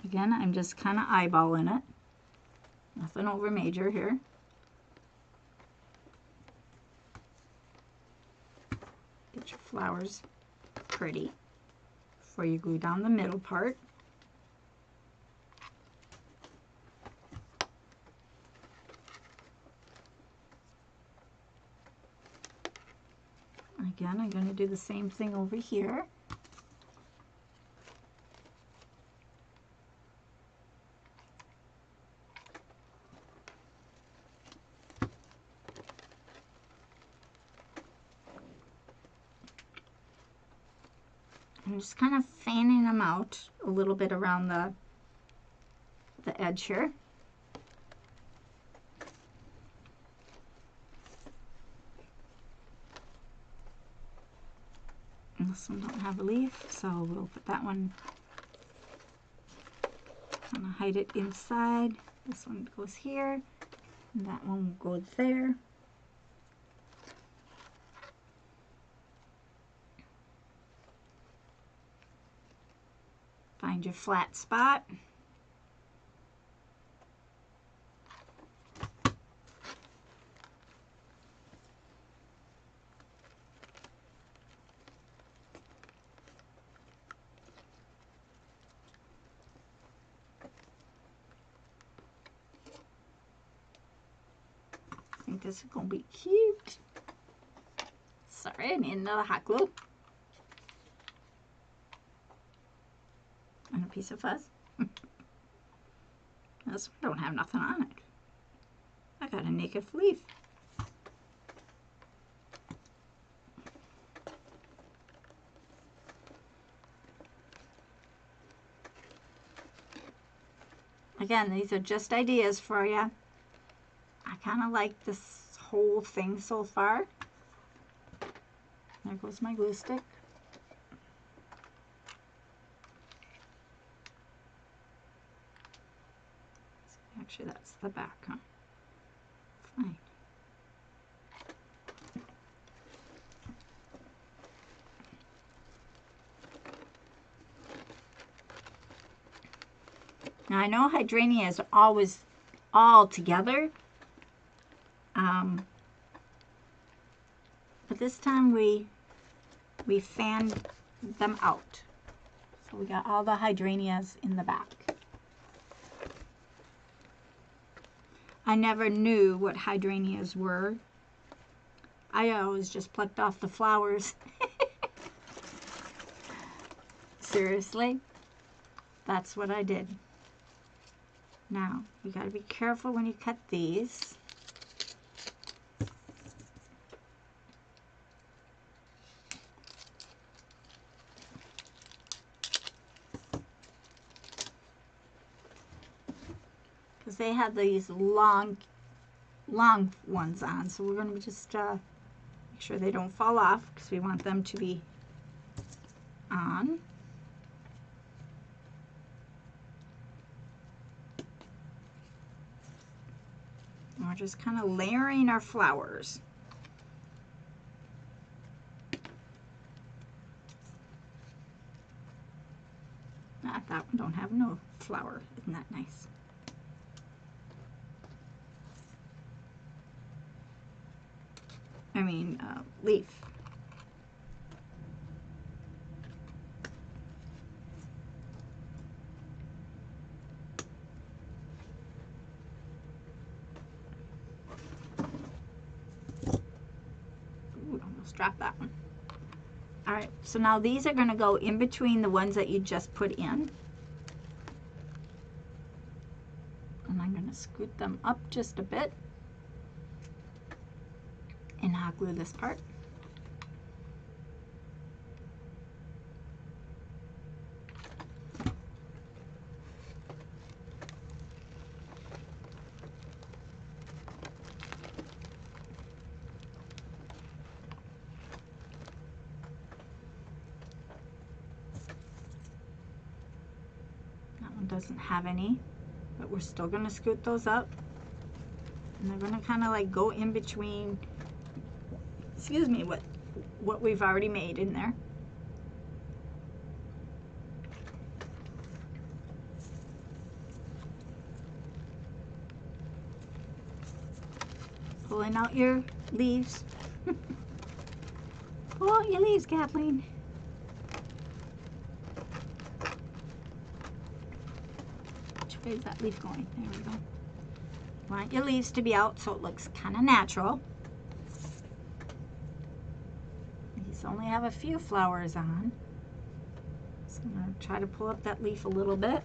Again, I'm just kind of eyeballing it. Nothing over major here. Get your flowers pretty before you glue down the middle part. Again, I'm going to do the same thing over here. I'm just kind of fanning them out a little bit around the edge here. And this one don't have a leaf, so we'll put that one, kind of hide it inside. This one goes here, and that one will go there. Find your flat spot. I think this is going to be cute. Sorry, I need another hot glue. And a piece of fuzz. This one don't have nothing on it. I got a naked leaf. Again, these are just ideas for you. I kind of like this whole thing so far. There goes my glue stick. Actually, that's the back, huh? Fine. Now, I know hydrangeas are always all together, but this time we fanned them out. So we got all the hydrangeas in the back. I never knew what hydrangeas were. I always just plucked off the flowers. Seriously, that's what I did. Now, you got to be careful when you cut these. Because they have these long ones on, so we're going to just make sure they don't fall off because we want them to be on. And we're just kind of layering our flowers. That one don't have no flower. Isn't that nice? I mean, leaf. Ooh, almost drop that one. All right, so now these are going to go in between the ones that you just put in. And I'm going to scoot them up just a bit. And hot glue this part. Doesn't have any, but we're still going to scoot those up, and they're going to kind of like go in between, excuse me, what we've already made in there. Pulling out your leaves. Pull out your leaves, Kathleen. Where's that leaf going? There we go. Want your leaves to be out so it looks kind of natural. These only have a few flowers on. So I'm going to try to pull up that leaf a little bit.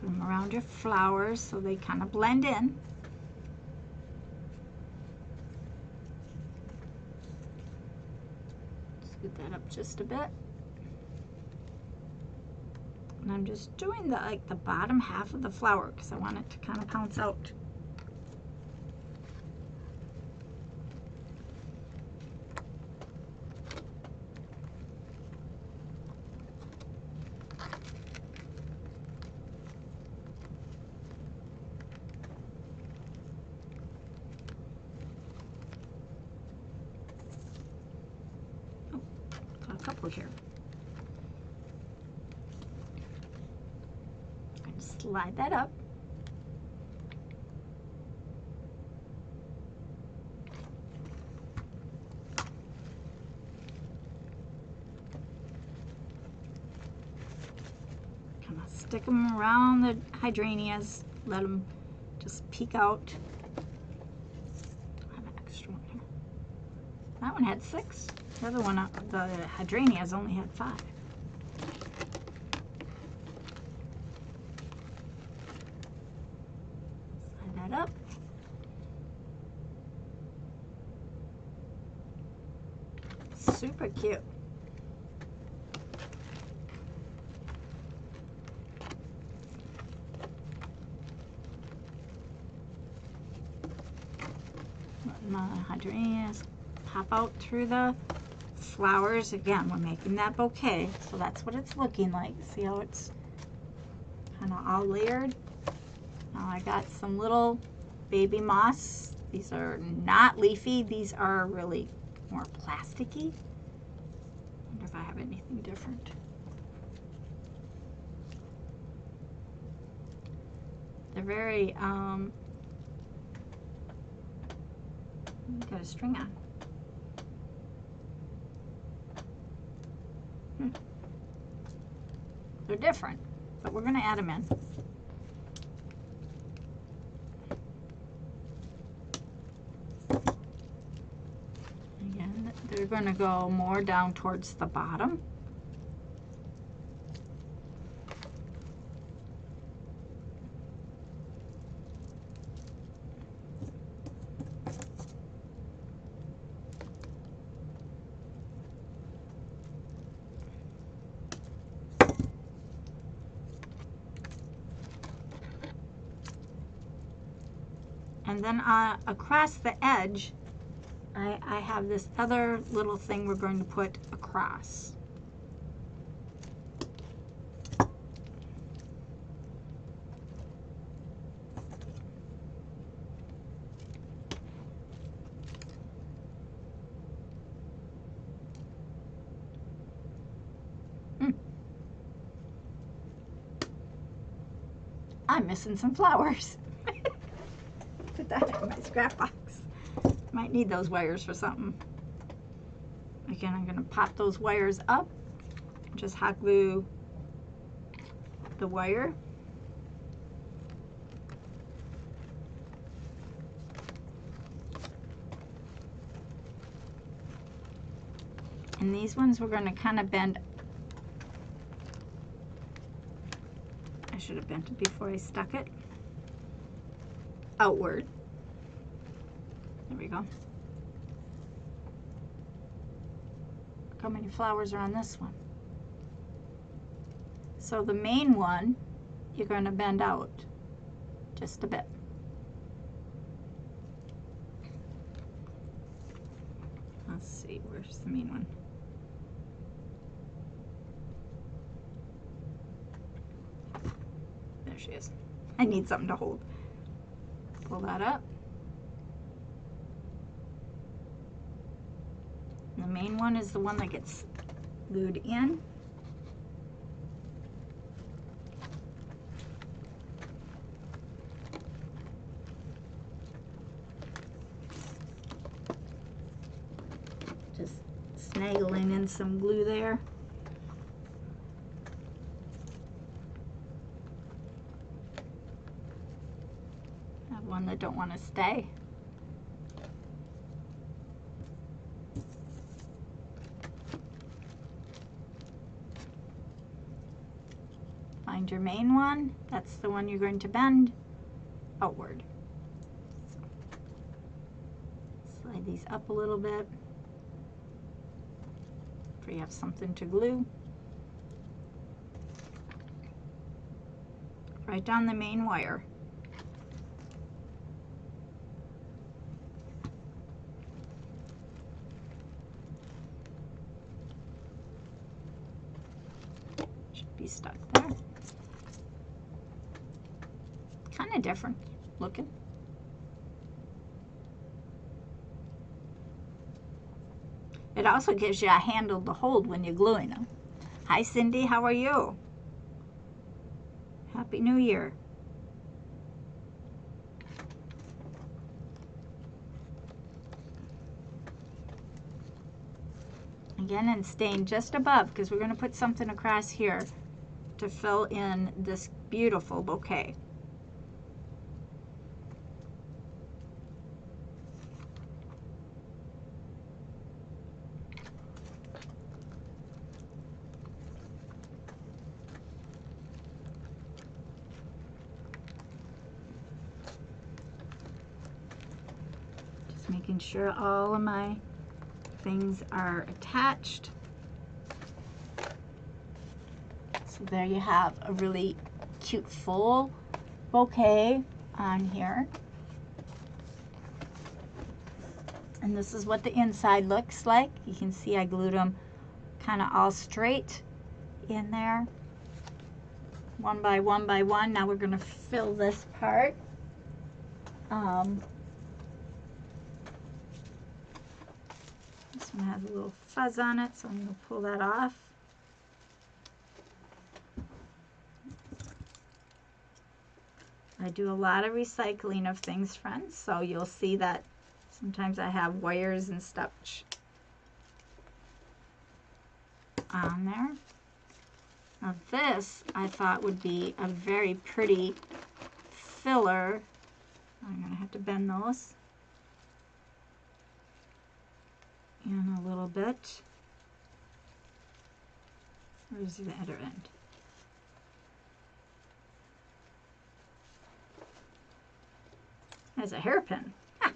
Them around your flowers so they kind of blend in. Scoot that up just a bit. And I'm just doing the bottom half of the flower because I want it to kind of pounce out. Couple here. I'm going to slide that up. Kind of stick them around the hydrangeas. Let them just peek out. I have an extra one here. That one had 6. The other one, the hydrangeas, only had 5. Slide that up. Super cute. Letting the hydrangeas pop out through the flowers. Again, we're making that bouquet, so that's what it's looking like. See how it's kind of all layered? Now I got some little baby moss. These are not leafy. These are really more plasticky. I wonder if I have anything different. They're very, got a string on. They're different, but we're going to add them in. Again, they're going to go more down towards the bottom. And then across the edge, I have this other little thing we're going to put across. I'm missing some flowers. at that in my scrap box. Might need those wires for something. Again, I'm going to pop those wires up. Just hot glue the wire. And these ones we're going to kind of bend. I should have bent it before I stuck it. Outward. There we go. Look how many flowers are on this one. So the main one, you're going to bend out just a bit. Let's see, where's the main one? There she is. I need something to hold. Pull that up. The main one is the one that gets glued in. Just snagling in some glue there. I have one that don't want to stay. Find your main one. That's the one you're going to bend outward. Slide these up a little bit. So you have something to glue. Right down the main wire. Should be stuck there. Kind of different looking. It also gives you a handle to hold when you're gluing them. Hi Cindy, how are you? Happy New Year. Again, and staying just above because we're going to put something across here to fill in this beautiful bouquet. Making sure all of my things are attached. So there you have a really cute full bouquet on here. And this is what the inside looks like. You can see I glued them kind of all straight in there. One by one by one. Now we're going to fill this part. This one has a little fuzz on it, so I'm going to pull that off. I do a lot of recycling of things, friends, so you'll see that sometimes I have wires and stuff on there. Now this I thought would be a very pretty filler. I'm going to have to bend those in a little bit. Where's the other end? There's a hairpin. Okay.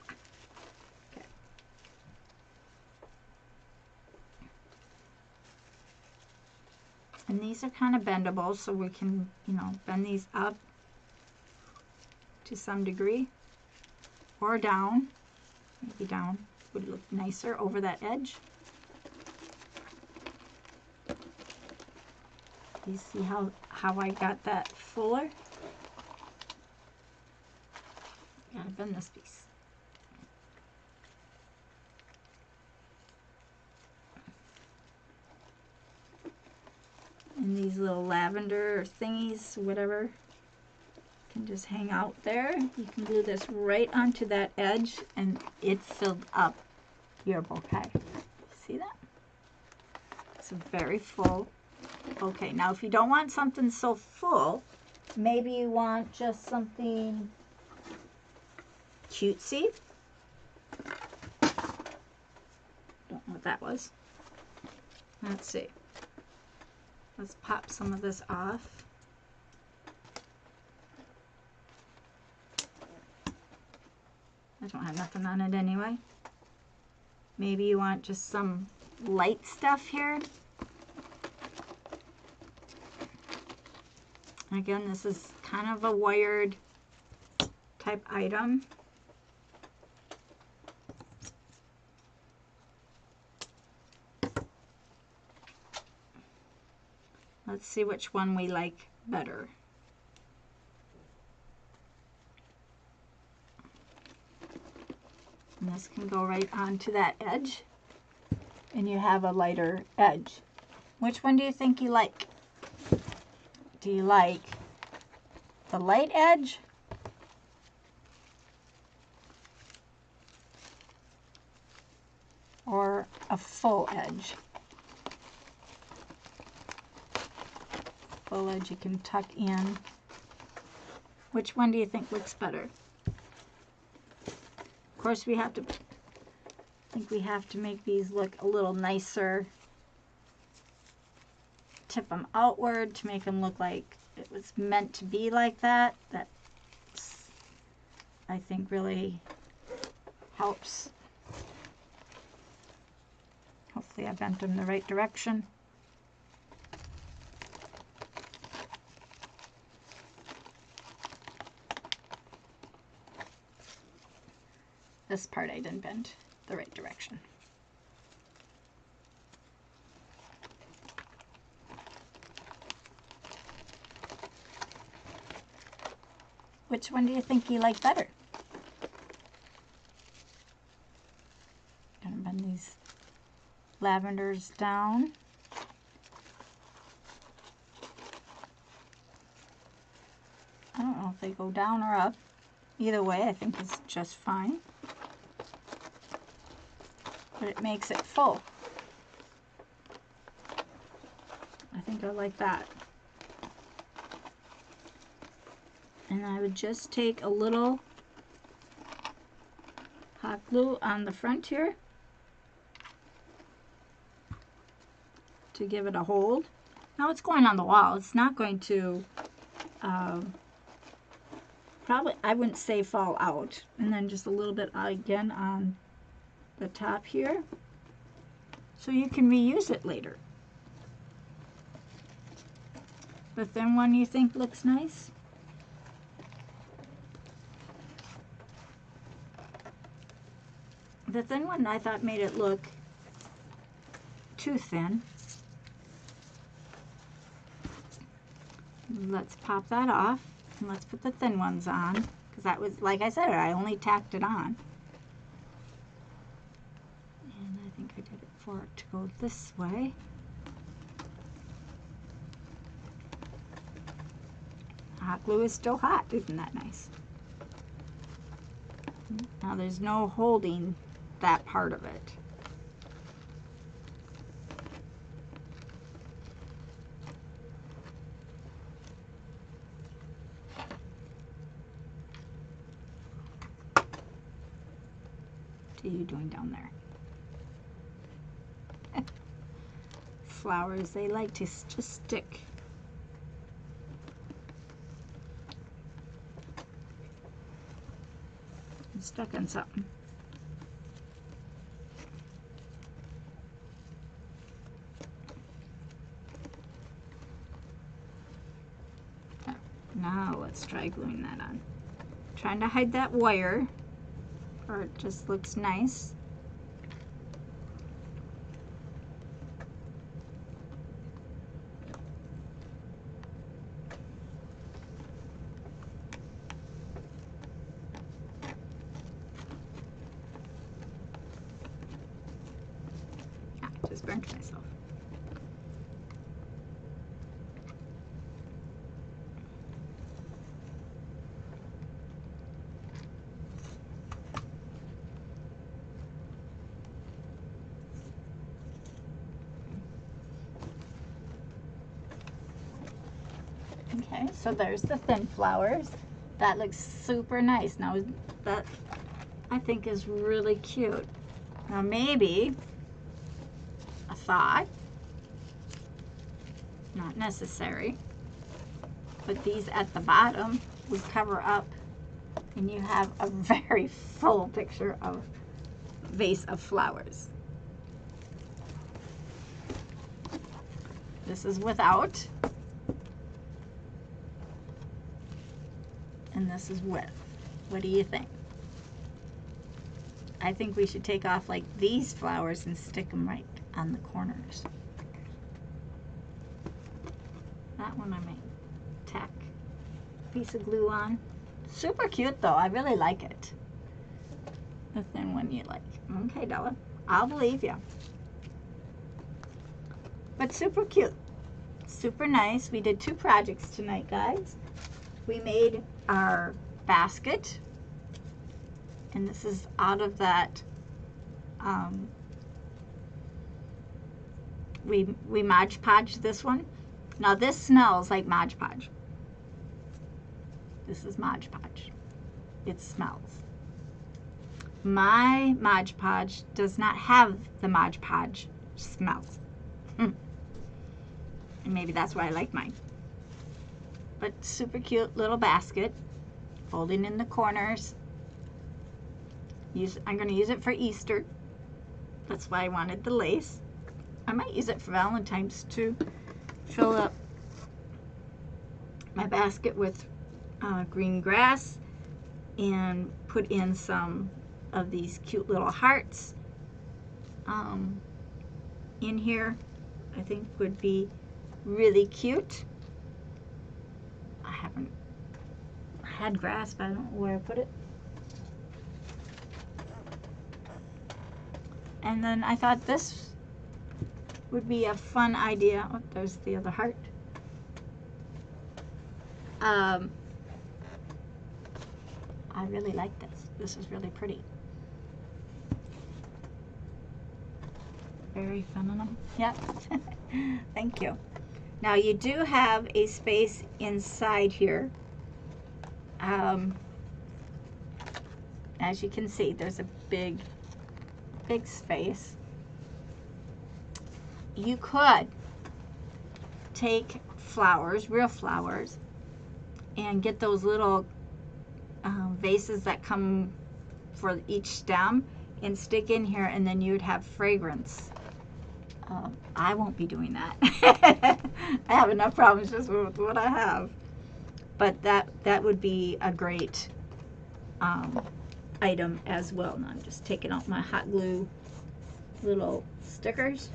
And these are kind of bendable, so we can, you know, bend these up to some degree or down. Maybe down would look nicer over that edge. You see how I got that fuller? Gotta bend this piece. And these little lavender thingies, whatever, can just hang out there. You can glue this right onto that edge and it filled up your bouquet. See that? It's very full. Okay, now if you don't want something so full, maybe you want just something cutesy. Don't know what that was. Let's see. Let's pop some of this off. I don't have nothing on it anyway. Maybe you want just some light stuff here. Again, this is kind of a wired type item. Let's see which one we like better. And this can go right onto that edge, and you have a lighter edge. Which one do you think you like? Do you like the light edge or a full edge? Full edge you can tuck in. Which one do you think looks better? Of course, I think we have to make these look a little nicer. Tip them outward to make them look like it was meant to be like that. That, I think, really helps. Hopefully I bent them the right direction. This part I didn't bend the right direction. Which one do you think you like better? Gonna bend these lavenders down. I don't know if they go down or up. Either way, I think it's just fine. But it makes it full. I think I like that. And I would just take a little hot glue on the front here to give it a hold. Now it's going on the wall. It's not going to, probably, I wouldn't say fall out. And then just a little bit again on the top here, so you can reuse it later. The thin one you think looks nice? The thin one I thought made it look too thin. Let's pop that off and let's put the thin ones on, because that was, like I said, I only tacked it on. And I think I did it for it to go this way. Hot glue is still hot, isn't that nice? Now there's no holding that part of it. What are you doing down there? Flowers, they like to just stick. I'm stuck on something. Now let's try gluing that on. Trying to hide that wire, or it just looks nice. Just burnt myself. Okay, so there's the thin flowers. That looks super nice. Now that I think is really cute. Now maybe a thought, not necessary, but these at the bottom would cover up and you have a very full picture of vase of flowers. This is without, and this is with. What do you think? I think we should take off like these flowers and stick them right on the corners. That one I might tack a piece of glue on. Super cute though, I really like it. The thin one you like. Okay, Della, I'll believe you. But super cute, super nice. We did 2 projects tonight, guys. We made our basket, and this is out of that, we Mod Podged this one. Now this smells like Mod Podge. This is Mod Podge. It smells. My Mod Podge does not have the Mod Podge smells. And maybe that's why I like mine. But super cute little basket, folding in the corners. I'm going to use it for Easter. That's why I wanted the lace. I might use it for Valentine's too. Fill up my basket with green grass and put in some of these cute little hearts in here. I think would be really cute. I haven't had grass, but I don't know where I put it. And then I thought this would be a fun idea. Oh, there's the other heart. I really like this. This is really pretty. Very feminine. Yep. Thank you. Now you do have a space inside here. As you can see, there's a big space. You could take flowers, real flowers, and get those little vases that come for each stem and stick in here, and then you would have fragrance. I won't be doing that. I have enough problems just with what I have. But that would be a great item as well. Now I'm just taking out my hot glue little stickers.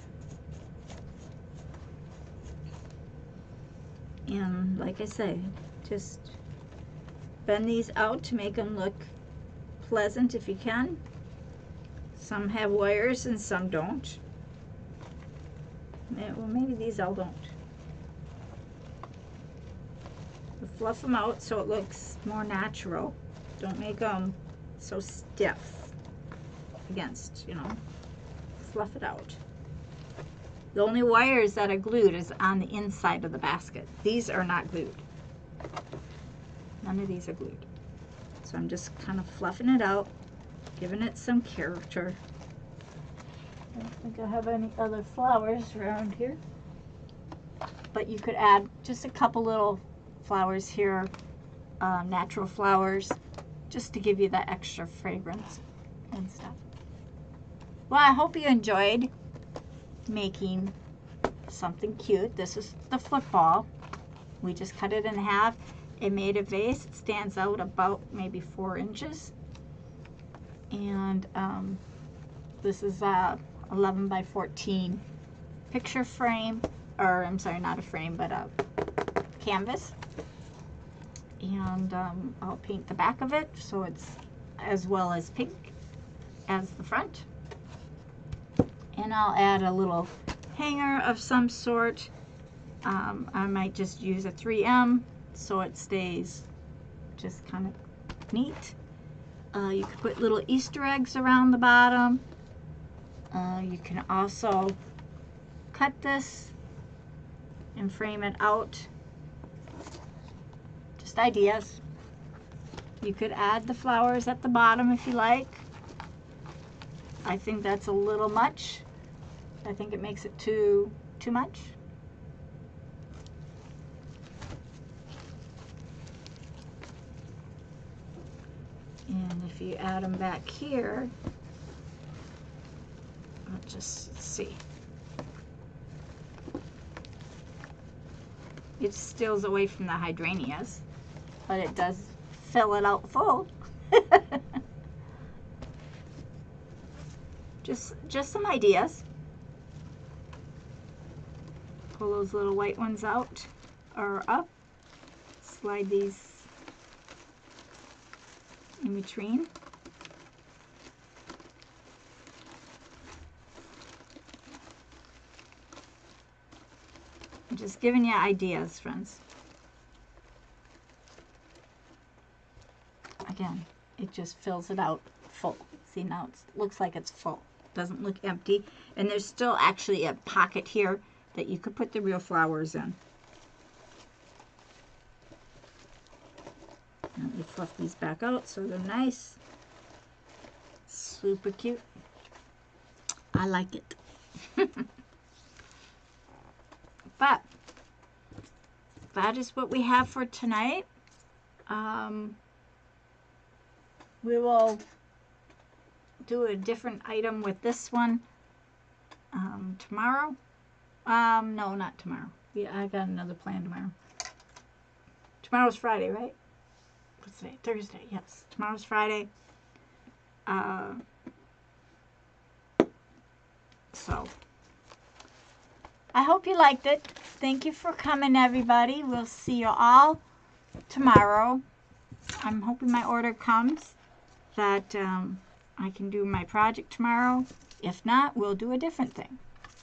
And like I say, just bend these out to make them look pleasant if you can. Some have wires and some don't. Well, maybe these all don't. But fluff them out so it looks more natural. Don't make them so stiff against, you know. Fluff it out. The only wires that are glued is on the inside of the basket. These are not glued. None of these are glued. So I'm just kind of fluffing it out, giving it some character. I don't think I have any other flowers around here. But you could add just a couple little flowers here, natural flowers, just to give you that extra fragrance and stuff. Well, I hope you enjoyed making something cute. This is the football. We just cut it in half and made a vase. It stands out about maybe 4 inches. And this is 11 by 14 picture frame, or I'm sorry, not a frame, but a canvas. And I'll paint the back of it so it's as well as pink as the front. And I'll add a little hanger of some sort. I might just use a 3M so it stays just kind of neat. You could put little Easter eggs around the bottom. You can also cut this and frame it out just ideas. You could add the flowers at the bottom if you like. I think that's a little much. I think it makes it too much. And if you add them back here, let's just see. It steals away from the hydrangeas, but it does fill it out full. just some ideas. Pull those little white ones out or up. Slide these in between. I'm just giving you ideas, friends. Again, it just fills it out full. See, now it looks like it's full. Doesn't look empty. And there's still actually a pocket here that you could put the real flowers in. Let me fluff these back out so they're nice. Super cute. I like it. But that is what we have for tonight. We will do a different item with this one tomorrow. No, not tomorrow. Yeah, I got another plan tomorrow. Tomorrow's Friday, right? What's today? Thursday, yes. Tomorrow's Friday. So, I hope you liked it. Thank you for coming, everybody. We'll see you all tomorrow. I'm hoping my order comes, that I can do my project tomorrow. If not, we'll do a different thing,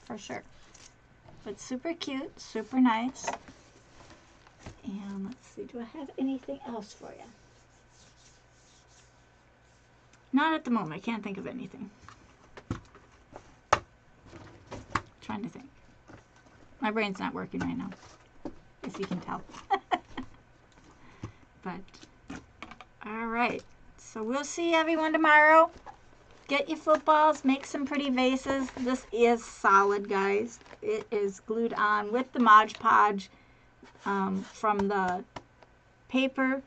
for sure. But super cute, super nice. And let's see, do I have anything else for you? Not at the moment. I can't think of anything. Trying to think. My brain's not working right now, if you can tell. But, all right. So we'll see everyone tomorrow. Get your footballs. Make some pretty vases. This is solid, guys. It is glued on with the Mod Podge from the paper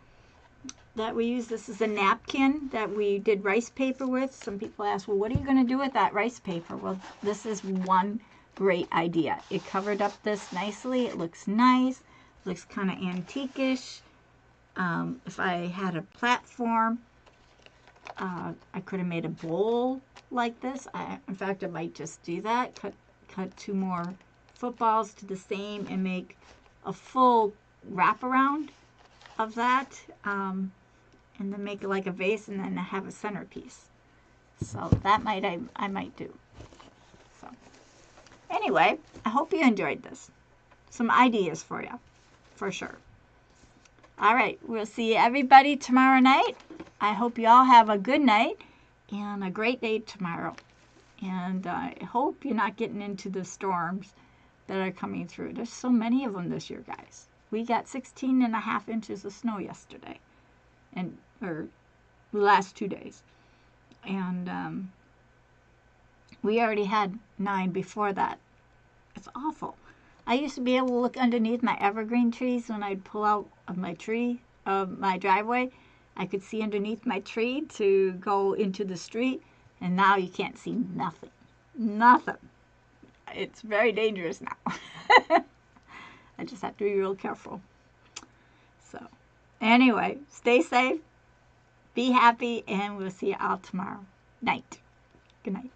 that we use. This is a napkin that we did rice paper with. Some people ask, well, what are you going to do with that rice paper? Well, this is one great idea. It covered up this nicely. It looks nice. Looks kind of antique-ish. If I had a platform, I could have made a bowl like this. In fact, I might just do that. Cut two more footballs to the same and make a full wraparound of that. And then make it like a vase and then have a centerpiece. So that I might do. So anyway, I hope you enjoyed this. Some ideas for you, for sure. All right, we'll see everybody tomorrow night. I hope you all have a good night and a great day tomorrow. And I hope you're not getting into the storms that are coming through. There's so many of them this year, guys. We got 16.5 inches of snow yesterday, or the last 2 days. And we already had 9 before that. It's awful. I used to be able to look underneath my evergreen trees when I'd pull out of my driveway. I could see underneath my tree to go into the street, and now you can't see nothing. Nothing. It's very dangerous now. I just have to be real careful. So, anyway, stay safe, be happy, and we'll see you all tomorrow night. Good night.